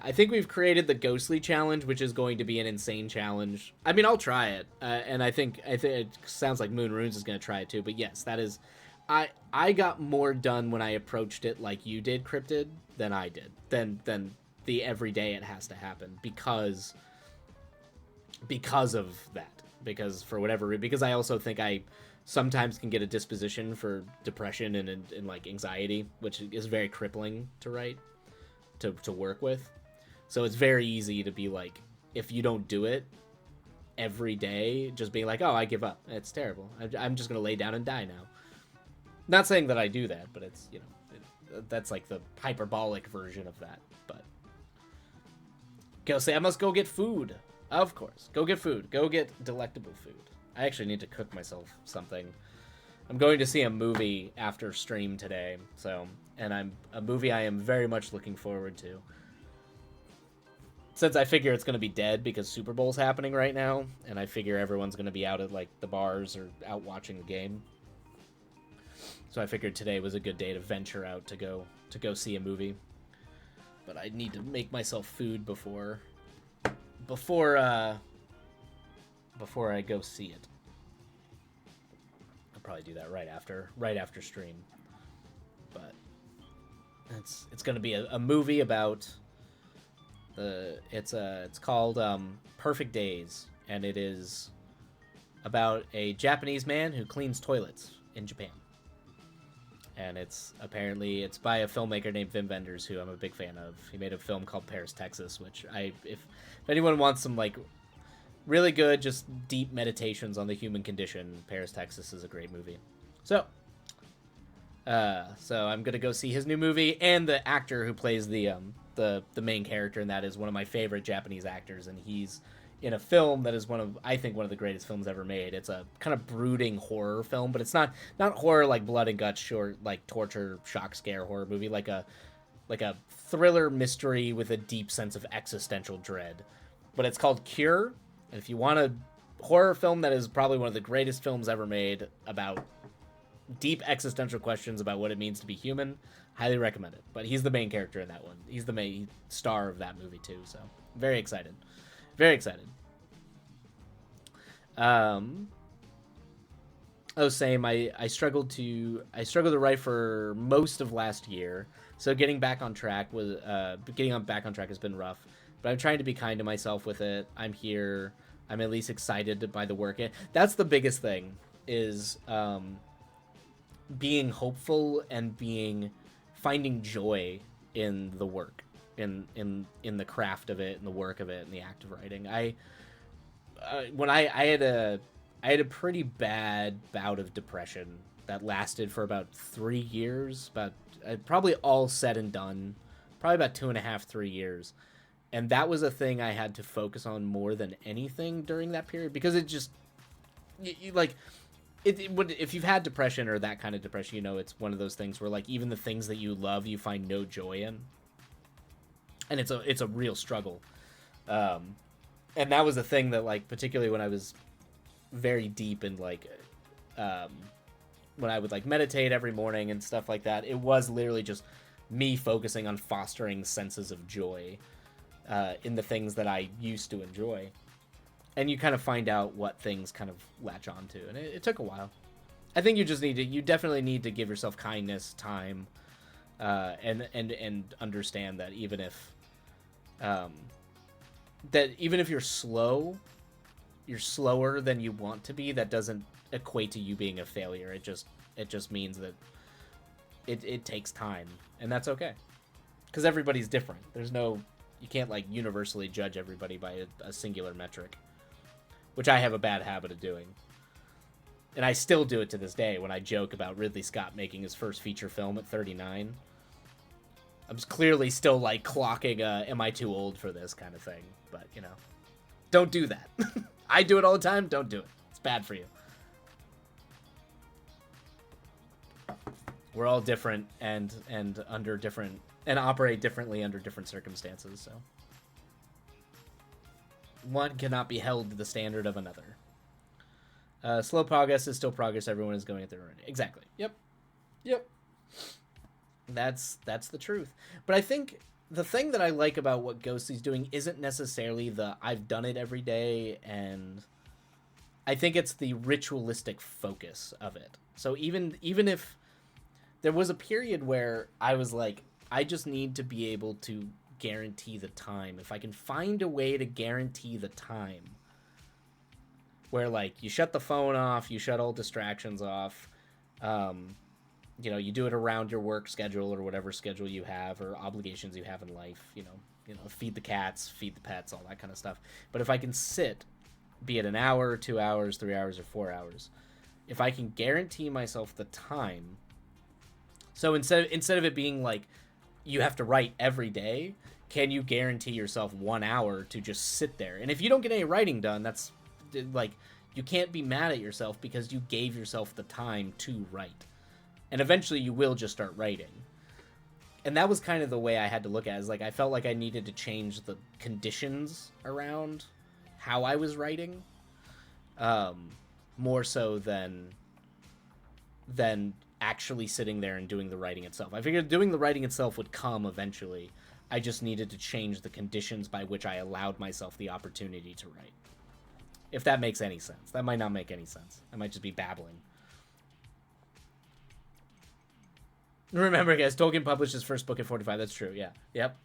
I think we've created the Ghostly challenge, which is going to be an insane challenge. I mean, I'll try it, and I think it sounds like Moon Runes is going to try it too. But yes, that is. I got more done when I approached it like you did, Cryptid, than I did. Than the everyday it has to happen because of that. Because I also think I sometimes can get a disposition for depression and like anxiety, which is very crippling to write, to work with. So it's very easy to be like, if you don't do it every day, just being like, oh, I give up. It's terrible. I'm just going to lay down and die now. Not saying that I do that, but it's, that's like the hyperbolic version of that. But go say, I must go get food. Of course. Go get food. Go get delectable food. I actually need to cook myself something. I'm going to see a movie after stream today, and a movie I am very much looking forward to. Since I figure it's going to be dead because Super Bowl's happening right now, and I figure everyone's going to be out at like the bars or out watching the game. So I figured today was a good day to venture out to go see a movie. But I need to make myself food before I go see it. I'll probably do that right after stream. But it's going to be a movie about it's called Perfect Days, and it is about a Japanese man who cleans toilets in Japan. And it's by a filmmaker named Wim Wenders, who I'm a big fan of. He made a film called Paris, Texas, which if anyone wants some like really good, just deep meditations on the human condition, Paris, Texas is a great movie. So I'm gonna go see his new movie, and the actor who plays the main character in that is one of my favorite Japanese actors, and he's in a film that is I think one of the greatest films ever made. It's a kind of brooding horror film, but it's not horror like blood and guts, short like torture, shock, scare horror movie, like a thriller mystery with a deep sense of existential dread. But it's called Cure, and if you want a horror film that is probably one of the greatest films ever made about deep existential questions about what it means to be human, highly recommend it. But he's the main character in that one. He's the main star of that movie too, so very excited. Very excited. Same. I struggled to write for most of last year, so getting back on track has been rough. But I'm trying to be kind to myself with it. I'm here. I'm at least excited by the work. That's the biggest thing is being hopeful and finding joy in the work. In the craft of it and the work of it and the act of writing. I had a pretty bad bout of depression that lasted for about 3 years, probably all said and done, probably about 2.5, 3 years. And that was a thing I had to focus on more than anything during that period, because it just, if you've had depression or that kind of depression, it's one of those things where like even the things that you love, you find no joy in. And it's a real struggle. And that was the thing that, like, particularly when I was very deep in, like, when I would, like, meditate every morning and stuff like that, it was literally just me focusing on fostering senses of joy. in the things that I used to enjoy. And you kind of find out what things kind of latch onto. And it took a while. I think you definitely need to give yourself kindness, time, and understand that even if you're slow, you're slower than you want to be, that doesn't equate to you being a failure. It just means that it takes time, and that's okay. Because everybody's different. You can't like universally judge everybody by a singular metric, which I have a bad habit of doing. And I still do it to this day when I joke about Ridley Scott making his first feature film at 39. I'm clearly still like clocking am I too old for this kind of thing. But, don't do that. I do it all the time. Don't do it. It's bad for you. We're all different and under different and operate differently under different circumstances, so one cannot be held to the standard of another. Slow progress is still progress. Everyone is going at their own rate. Exactly. Yep. That's the truth. But I think the thing that I like about what Ghosty's doing isn't necessarily the I've done it every day, and I think it's the ritualistic focus of it. So even if there was a period where I was like, I just need to be able to guarantee the time. If I can find a way to guarantee the time where like you shut the phone off, you shut all distractions off, you do it around your work schedule or whatever schedule you have or obligations you have in life, feed the cats, feed the pets, all that kind of stuff. But if I can sit, be it an hour, 2 hours, 3 hours, or 4 hours, if I can guarantee myself the time. So instead of it being like you have to write every day, can you guarantee yourself 1 hour to just sit there? And if you don't get any writing done, that's like, you can't be mad at yourself because you gave yourself the time to write. And eventually you will just start writing. And that was kind of the way I had to look at it. Is like I felt like I needed to change the conditions around how I was writing, more so than actually sitting there and doing the writing itself. I figured doing the writing itself would come eventually. I just needed to change the conditions by which I allowed myself the opportunity to write. If that makes any sense. That might not make any sense. I might just be babbling. Remember, guys, Tolkien published his first book at 45. That's true, yeah. Yep.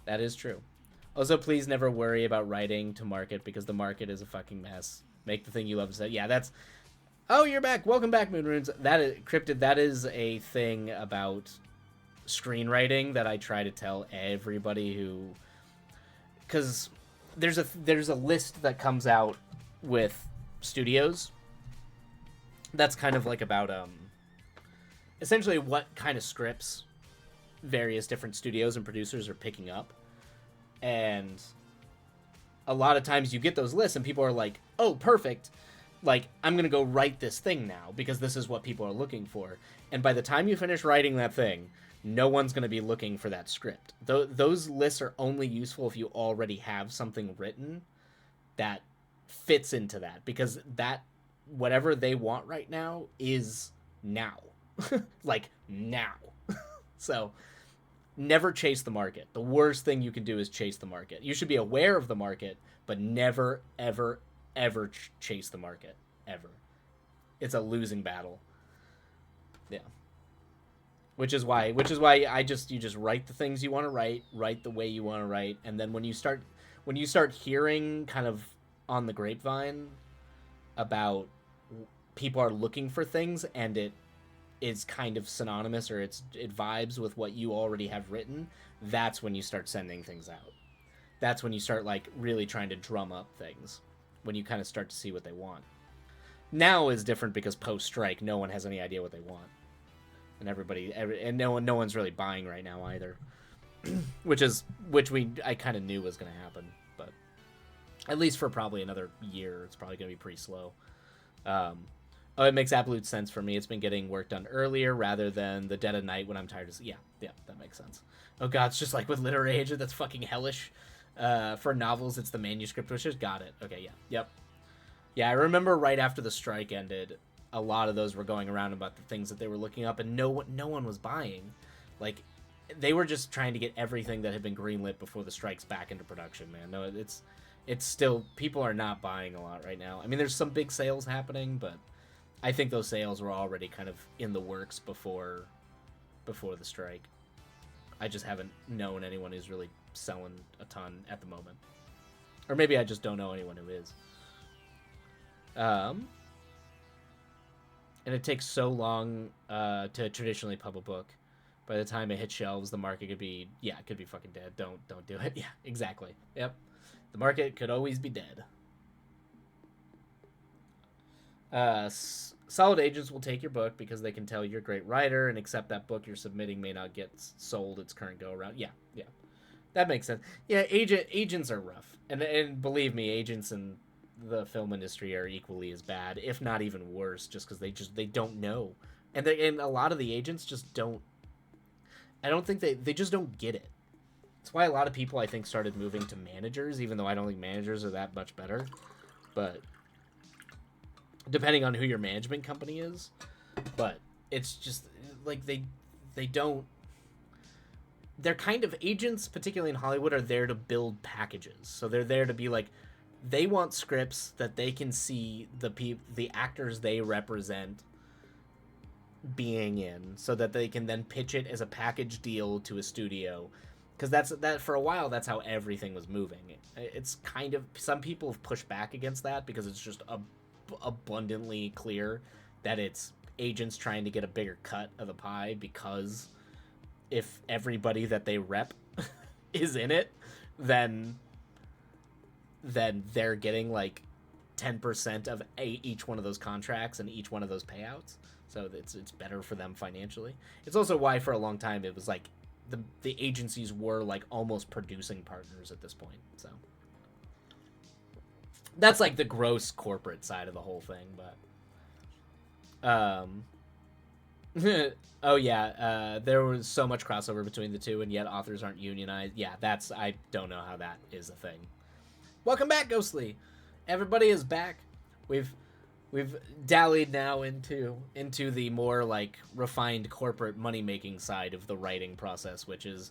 That is true. Also, please never worry about writing to market because the market is a fucking mess. Make the thing you love instead. Yeah, that's... Oh, you're back. Welcome back, Moonrunes. That is, Cryptid, that is a thing about screenwriting that I try to tell everybody who... Because there's a list that comes out with studios that's kind of like about... essentially what kind of scripts various different studios and producers are picking up. And a lot of times you get those lists and people are like, oh, perfect. Like, I'm going to go write this thing now because this is what people are looking for. And by the time you finish writing that thing, no one's going to be looking for that script. Those lists are only useful if you already have something written that fits into that. Because that, whatever they want right now is now. Like, now. So, never chase the market. The worst thing you can do is chase the market. You should be aware of the market, but never, ever, ever chase the market. Ever. It's a losing battle. Yeah. Which is why you just write the things you want to write the way you want to write, and then when you start hearing kind of on the grapevine about people are looking for things and it is kind of synonymous or it vibes with what you already have written, that's when you start sending things out. That's when you start like really trying to drum up things, when you kind of start to see what they want. Now is different because post-strike, no one has any idea what they want. And no one's really buying right now either. which I kind of knew was going to happen, but at least for probably another year, it's probably going to be pretty slow. It makes absolute sense for me. It's been getting work done earlier rather than the dead of night when I'm tired of... Yeah, that makes sense. Oh god, it's just like with literary agent, that's fucking hellish. For novels, it's the manuscript pushers. Got it. Okay, yeah. Yep. Yeah, I remember right after the strike ended, a lot of those were going around about the things that they were looking up, and no one was buying. Like, they were just trying to get everything that had been greenlit before the strikes back into production, man. No, it's still, people are not buying a lot right now. I mean, there's some big sales happening, but I think those sales were already kind of in the works before the strike. I just haven't known anyone who's really selling a ton at the moment. Or maybe I just don't know anyone who is. And it takes so long to traditionally pub a book. By the time it hits shelves, the market could be, it could be fucking dead. Don't do it. Yeah, exactly. Yep. The market could always be dead. Solid agents will take your book because they can tell you're a great writer and accept that book you're submitting may not get sold its current go around. Yeah. That makes sense. Yeah, agents are rough. And believe me, agents in the film industry are equally as bad, if not even worse, just because they don't know. And a lot of the agents just don't, I don't think they just don't get it. That's why a lot of people, I think, started moving to managers, even though I don't think managers are that much better. But depending on who your management company is, but it's just like they don't, they're kind of, agents, particularly in Hollywood, are there to build packages. So they're there to be like, they want scripts that they can see the actors they represent being in, so that they can then pitch it as a package deal to a studio. Because that for a while, that's how everything was moving. It's kind of, some people have pushed back against that because it's just abundantly clear that it's agents trying to get a bigger cut of the pie, because if everybody that they rep is in it, then they're getting like 10% of each one of those contracts and each one of those payouts. So it's better for them financially. It's also why for a long time it was like the agencies were like almost producing partners at this point. So that's like the gross corporate side of the whole thing. But oh yeah, there was so much crossover between the two, and yet authors aren't unionized. Yeah, I don't know how that is a thing. Welcome back, Ghostly. Everybody is back. We've dallied now into the more like refined corporate money making side of the writing process, which is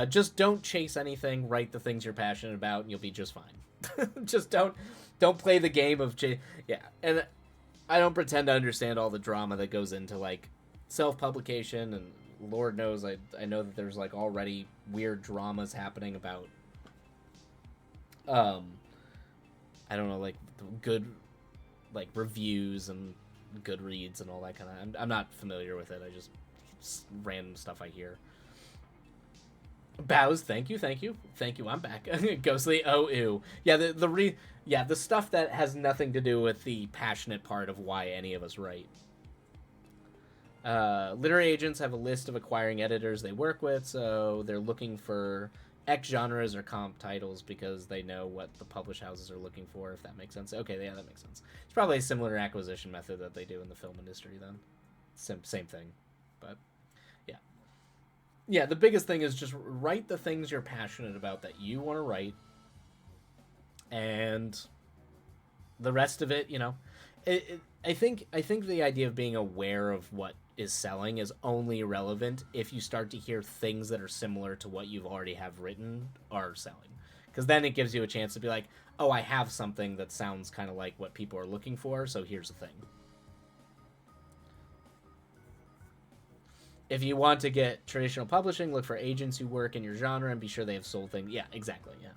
just don't chase anything. Write the things you're passionate about, and you'll be just fine. Just don't play the game of yeah. And I don't pretend to understand all the drama that goes into like self-publication, and Lord knows I know that there's like already weird dramas happening about I don't know, like good like reviews and Goodreads and all that kind of. I'm not familiar with it. I just random stuff I hear. Bows, thank you. I'm back. Ghostly, oh ew. Yeah, the stuff that has nothing to do with the passionate part of why any of us write. Literary agents have a list of acquiring editors they work with, so they're looking for X genres or comp titles because they know what the publish houses are looking for, if that makes sense. Okay, yeah, that makes sense. It's probably a similar acquisition method that they do in the film industry then. Same thing. But yeah. Yeah, the biggest thing is just write the things you're passionate about that you want to write, and the rest of it, I think the idea of being aware of what is selling is only relevant if you start to hear things that are similar to what you've already have written are selling, because then it gives you a chance to be like, oh, I have something that sounds kind of like what people are looking for, so here's the thing. If you want to get traditional publishing, look for agents who work in your genre and be sure they have sold things. Yeah, exactly. Yeah.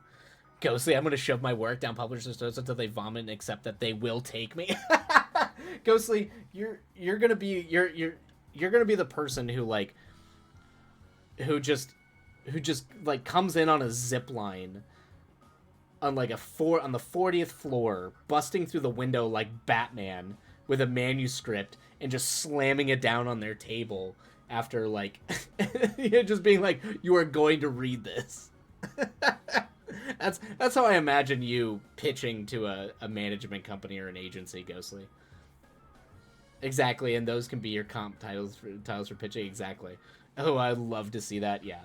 Ghostly, I'm going to shove my work down publishers' throats until they vomit and accept that they will take me. Ghostly, you're going to be you're going to be the person who just like comes in on a zip line on like on the 40th floor, busting through the window like Batman with a manuscript and just slamming it down on their table after like just being like, you are going to read this. That's how I imagine you pitching to a management company or an agency, Ghostly. Exactly, and those can be your comp titles for pitching. Exactly. Oh, I'd love to see that. Yeah,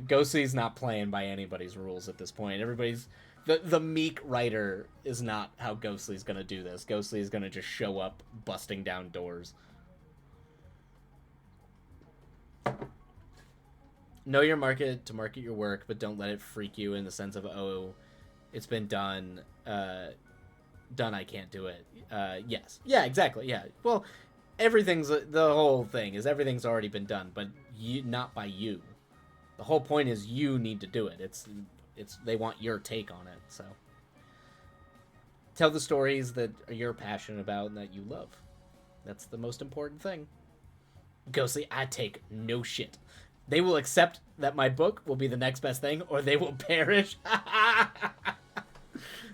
Ghostly's not playing by anybody's rules at this point. Everybody's the meek writer is not how Ghostly's gonna do this. Ghostly's gonna just show up busting down doors. know your market to market your work, but don't let it freak you in the sense of, oh, it's been done. Done. I can't do it. Yes. Yeah. Exactly. Yeah. Well, the whole thing is everything's already been done, but not by you. The whole point is you need to do it. It's they want your take on it. So tell the stories that you're passionate about and that you love. That's the most important thing. Ghostly, I take no shit. They will accept that my book will be the next best thing, or they will perish.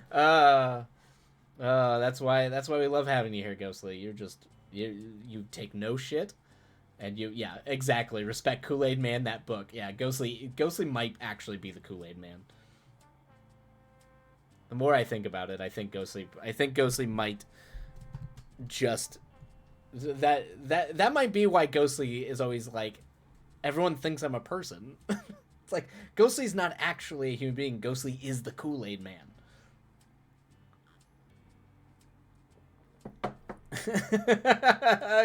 That's why we love having you here, Ghostly. You take no shit, and yeah, exactly. Respect Kool-Aid Man. That book, yeah. Ghostly might actually be the Kool-Aid Man. The more I think about it, I think Ghostly might just that might be why Ghostly is always like, everyone thinks I'm a person. It's like Ghostly's not actually a human being. Ghostly is the Kool-Aid Man.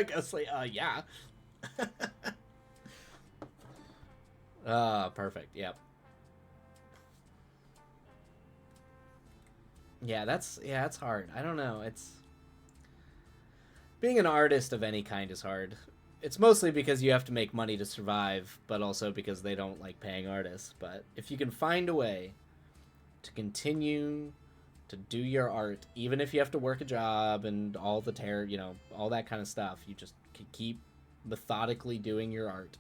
Ghostly, yeah. Perfect. Yep. Yeah, it's hard. I don't know. It's being an artist of any kind is hard. It's mostly because you have to make money to survive, but also because they don't like paying artists. But if you can find a way to continue to do your art, even if you have to work a job and all all that kind of stuff, you just can keep methodically doing your art.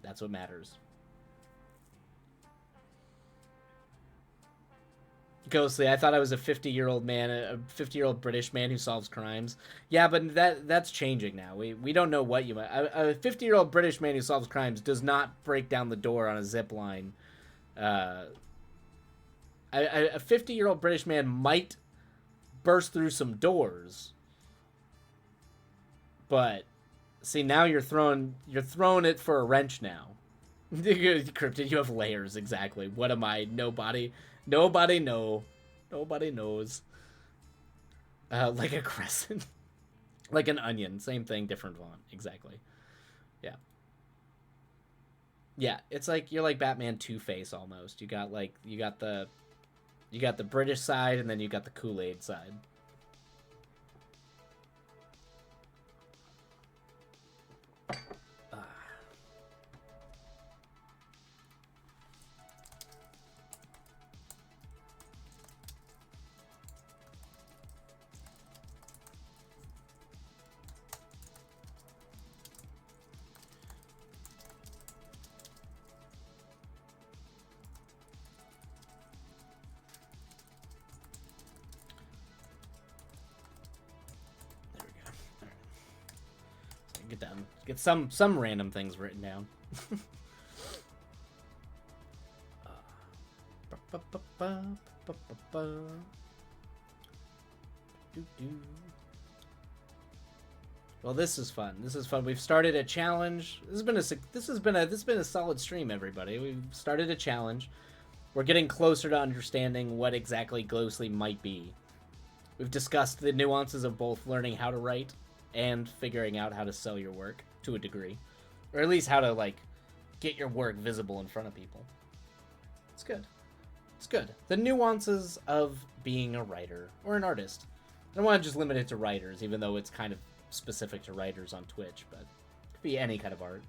That's what matters. Ghostly, I thought I was a 50-year-old man, a 50-year-old British man who solves crimes. Yeah, but that's changing now. We don't know what you might. A 50-year-old British man who solves crimes does not break down the door on a zip line. A 50-year-old British man might burst through some doors, but see, now you're throwing it for a wrench now. Cryptid, you have layers, exactly. What am I? Nobody knows. Like a crescent. Like an onion. Same thing, different font. Exactly. Yeah. Yeah, it's like you're like Batman Two-Face almost. You got the British side, and then you got the Kool-Aid side. Get down. Get some random things written down. Well, this is fun. We've started a challenge. This has been a solid stream, everybody. We've started a challenge. We're getting closer to understanding what exactly Ghostly might be. We've discussed the nuances of both learning how to write and figuring out how to sell your work to a degree, or at least how to get your work visible in front of people. It's good. The nuances of being a writer or an artist. I don't want to just limit it to writers, even though it's kind of specific to writers on Twitch, but it could be any kind of art.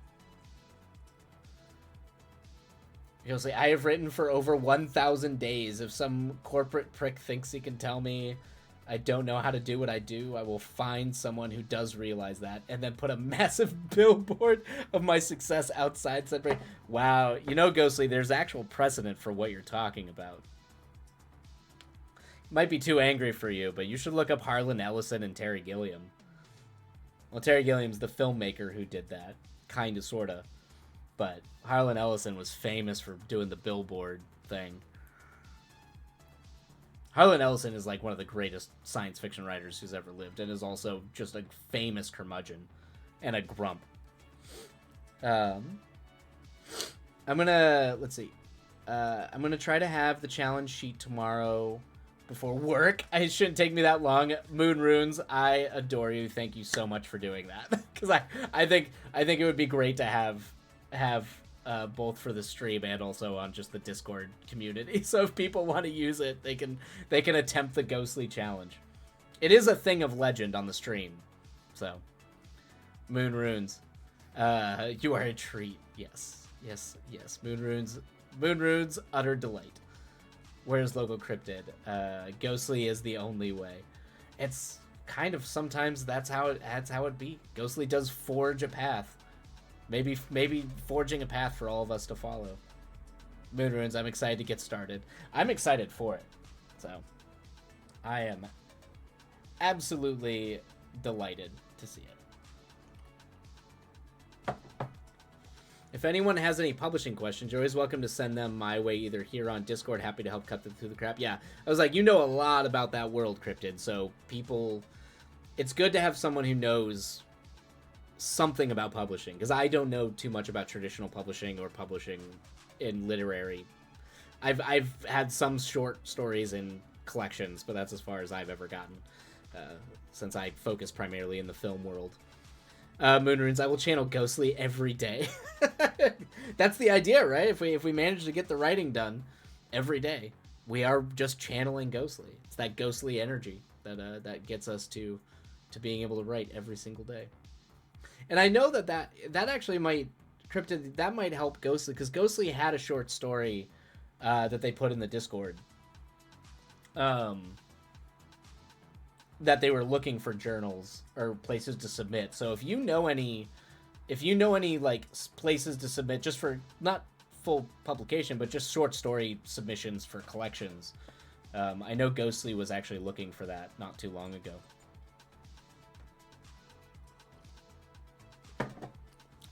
You'll say, I have written for over 1,000 days. If some corporate prick thinks he can tell me I don't know how to do what I do, I will find someone who does realize that, and then put a massive billboard of my success outside said break. Wow, Ghostly, there's actual precedent for what you're talking about. Might be too angry for you, but you should look up Harlan Ellison and Terry Gilliam. Well, Terry Gilliam's the filmmaker who did that, kinda, sorta. But Harlan Ellison was famous for doing the billboard thing. Harlan Ellison is like one of the greatest science fiction writers who's ever lived, and is also just a famous curmudgeon and a grump. I'm gonna try to have the challenge sheet tomorrow before work. It shouldn't take me that long. Moon Runes, I adore you. Thank you so much for doing that, because I think it would be great to have both for the stream and also on just the Discord community. So if people want to use it, they can attempt the Ghostly challenge. It is a thing of legend on the stream. So, Moon Runes, you are a treat. Yes. Moon Runes, utter delight. Where's local cryptid? Ghostly is the only way. It's kind of sometimes that's how it be. Ghostly does forge a path. Maybe forging a path for all of us to follow. Moon Runes, I'm excited to get started. I'm excited for it. So, I am absolutely delighted to see it. If anyone has any publishing questions, you're always welcome to send them my way, either here on Discord. Happy to help cut them through the crap. Yeah, I was like, you know a lot about that world, Cryptid, so people... It's good to have someone who knows something about publishing, because I don't know too much about traditional publishing or publishing in literary. I've had some short stories in collections, but that's as far as I've ever gotten, since I focus primarily in the film world. Moon Runes, I will channel Ghostly every day. That's the idea, right? If we manage to get the writing done every day, we are just channeling Ghostly. It's that Ghostly energy that gets us to being able to write every single day. And I know that actually might Cryptid, that might help Ghostly, because Ghostly had a short story that they put in the Discord, that they were looking for journals or places to submit. So if you know any like places to submit, just for not full publication, but just short story submissions for collections, I know Ghostly was actually looking for that not too long ago.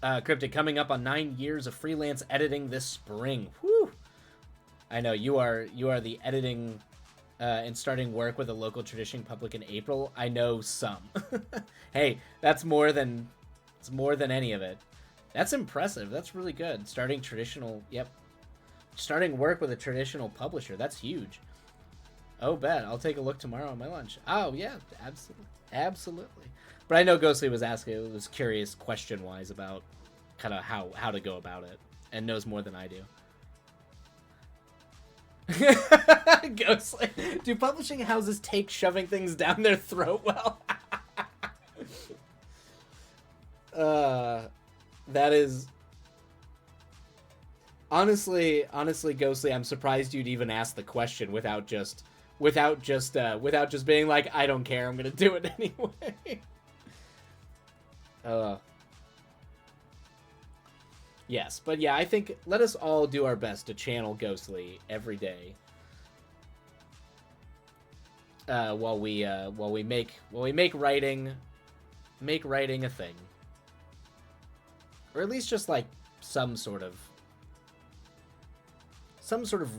Cryptid, coming up on 9 years of freelance editing this spring. Whew. I know you are the editing and starting work with a local tradition public in April. I know some. Hey, that's more than any of it. That's impressive. That's really good. Starting work with a traditional publisher. That's huge. Oh, bet. I'll take a look tomorrow on my lunch. Oh, yeah, absolutely. But I know Ghostly was curious question-wise about kind of how to go about it, and knows more than I do. Ghostly. Do publishing houses take shoving things down their throat well? That is... Honestly, Ghostly, I'm surprised you'd even ask the question without just being like, I don't care, I'm gonna do it anyway. Yes, but yeah, I think let us all do our best to channel Ghostly every day, while we make writing a thing, or at least just like some sort of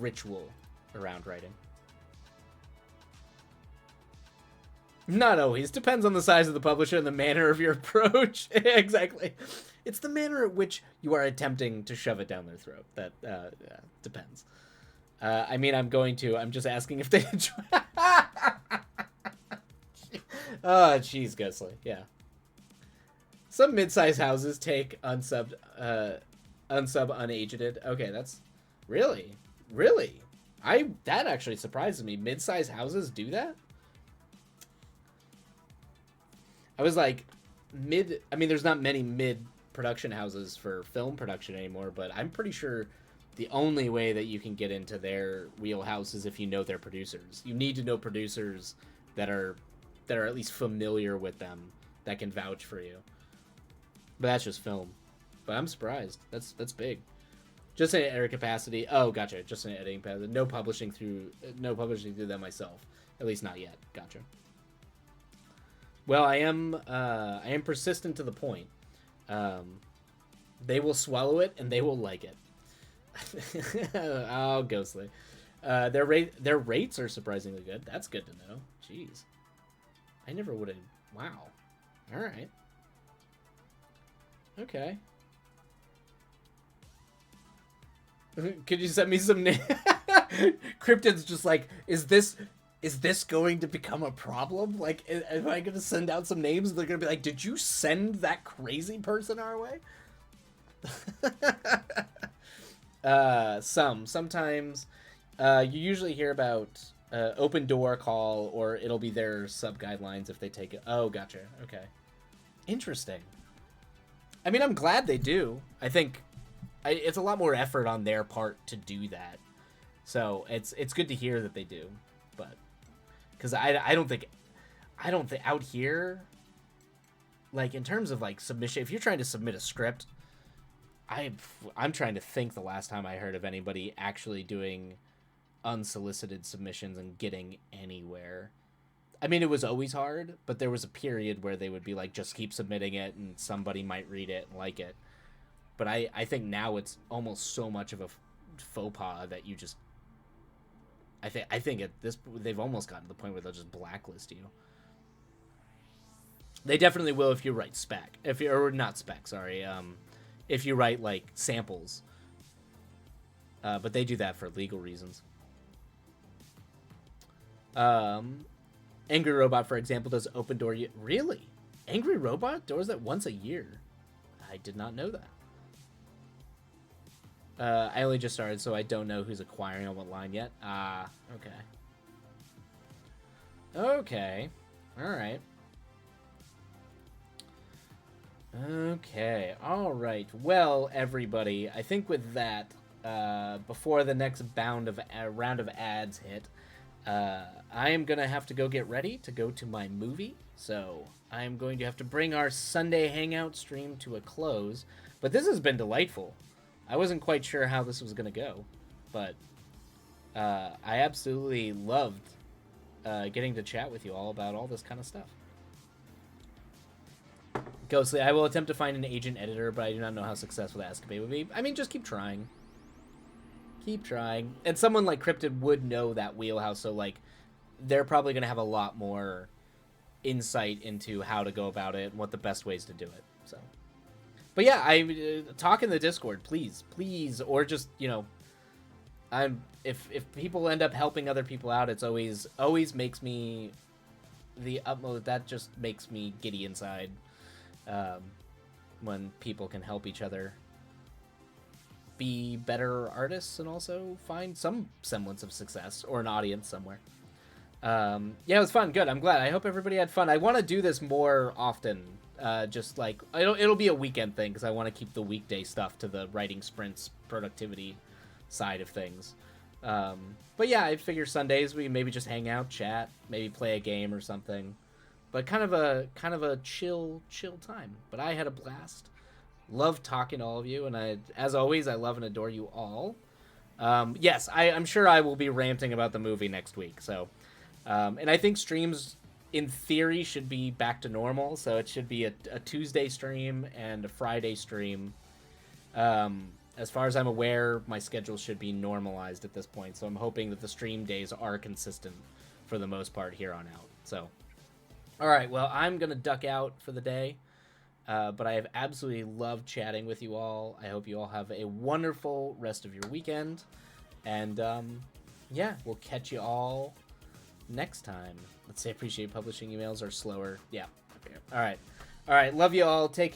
ritual around writing. Not always. Depends on the size of the publisher and the manner of your approach. Exactly. It's the manner at which you are attempting to shove it down their throat. That depends. I mean, I'm just asking if they enjoy... Oh, jeez, Ghostly. Yeah. Some mid-size houses take unsub unagented. Okay, that's... Really? That actually surprises me. Mid-size houses do that? I was like, there's not many mid-production houses for film production anymore, but I'm pretty sure the only way that you can get into their wheelhouse is if you know their producers. You need to know producers that are at least familiar with them, that can vouch for you. But that's just film. But I'm surprised. That's big. Just in editor capacity. Oh, gotcha. Just in editing capacity. No publishing through them myself. At least not yet. Gotcha. Well, I am persistent to the point. They will swallow it and they will like it. Oh, Ghostly. Their rates are surprisingly good. That's good to know. Jeez. I never would have... Wow. All right. Okay. Could you send me some names? Cryptid's just like, is this going to become a problem? Like, am I going to send out some names? They're going to be like, did you send that crazy person our way? Sometimes you usually hear about open door call, or it'll be their sub guidelines if they take it. Oh, gotcha. Okay, interesting. I mean, I'm glad they do. I think it's a lot more effort on their part to do that. So it's good to hear that they do, but because I don't think out here, like in terms of like submission, if you're trying to submit a script, I'm trying to think the last time I heard of anybody actually doing unsolicited submissions and getting anywhere. I mean, it was always hard, but there was a period where they would be like, just keep submitting it and somebody might read it and like it. But I think now it's almost so much of a faux pas that you just I think at this they've almost gotten to the point where they'll just blacklist you. They definitely will if you write spec. If you or not spec, sorry. If you write like samples. But they do that for legal reasons. Angry Robot, for example, does open door. Really? Angry Robot doors that once a year. I did not know that. I only just started, so I don't know who's acquiring on what line yet. Ah, okay. Okay. Alright. Okay. Alright. Well, everybody, I think with that, before the next round of ads hit, I am going to have to go get ready to go to my movie. So I am going to have to bring our Sunday Hangout stream to a close. But this has been delightful. I wasn't quite sure how this was going to go, but I absolutely loved getting to chat with you all about all this kind of stuff. Ghostly, I will attempt to find an agent editor, but I do not know how successful the escapade would be. I mean, just keep trying. Keep trying. And someone like Cryptid would know that wheelhouse, so like they're probably going to have a lot more insight into how to go about it and what the best ways to do it. So. But yeah, I talk in the Discord, please, or just if people end up helping other people out, it's always makes me the utmost. That just makes me giddy inside when people can help each other be better artists and also find some semblance of success or an audience somewhere. Yeah, it was fun. Good. I'm glad. I hope everybody had fun. I want to do this more often. Just like it'll be a weekend thing because I want to keep the weekday stuff to the writing sprints productivity side of things. But yeah, I figure Sundays we maybe just hang out, chat, maybe play a game or something. But kind of a chill time. But I had a blast. Love talking to all of you, and as always, I love and adore you all. Yes, I'm sure I will be ranting about the movie next week. So, and I think streams, in theory, should be back to normal. So it should be a Tuesday stream and a Friday stream. As far as I'm aware, my schedule should be normalized at this point. So I'm hoping that the stream days are consistent for the most part here on out. So, all right, well, I'm going to duck out for the day. But I have absolutely loved chatting with you all. I hope you all have a wonderful rest of your weekend. And, yeah, we'll catch you all next time. Let's say appreciate publishing emails are slower. Yeah. Okay. All right. Love you all. Take care.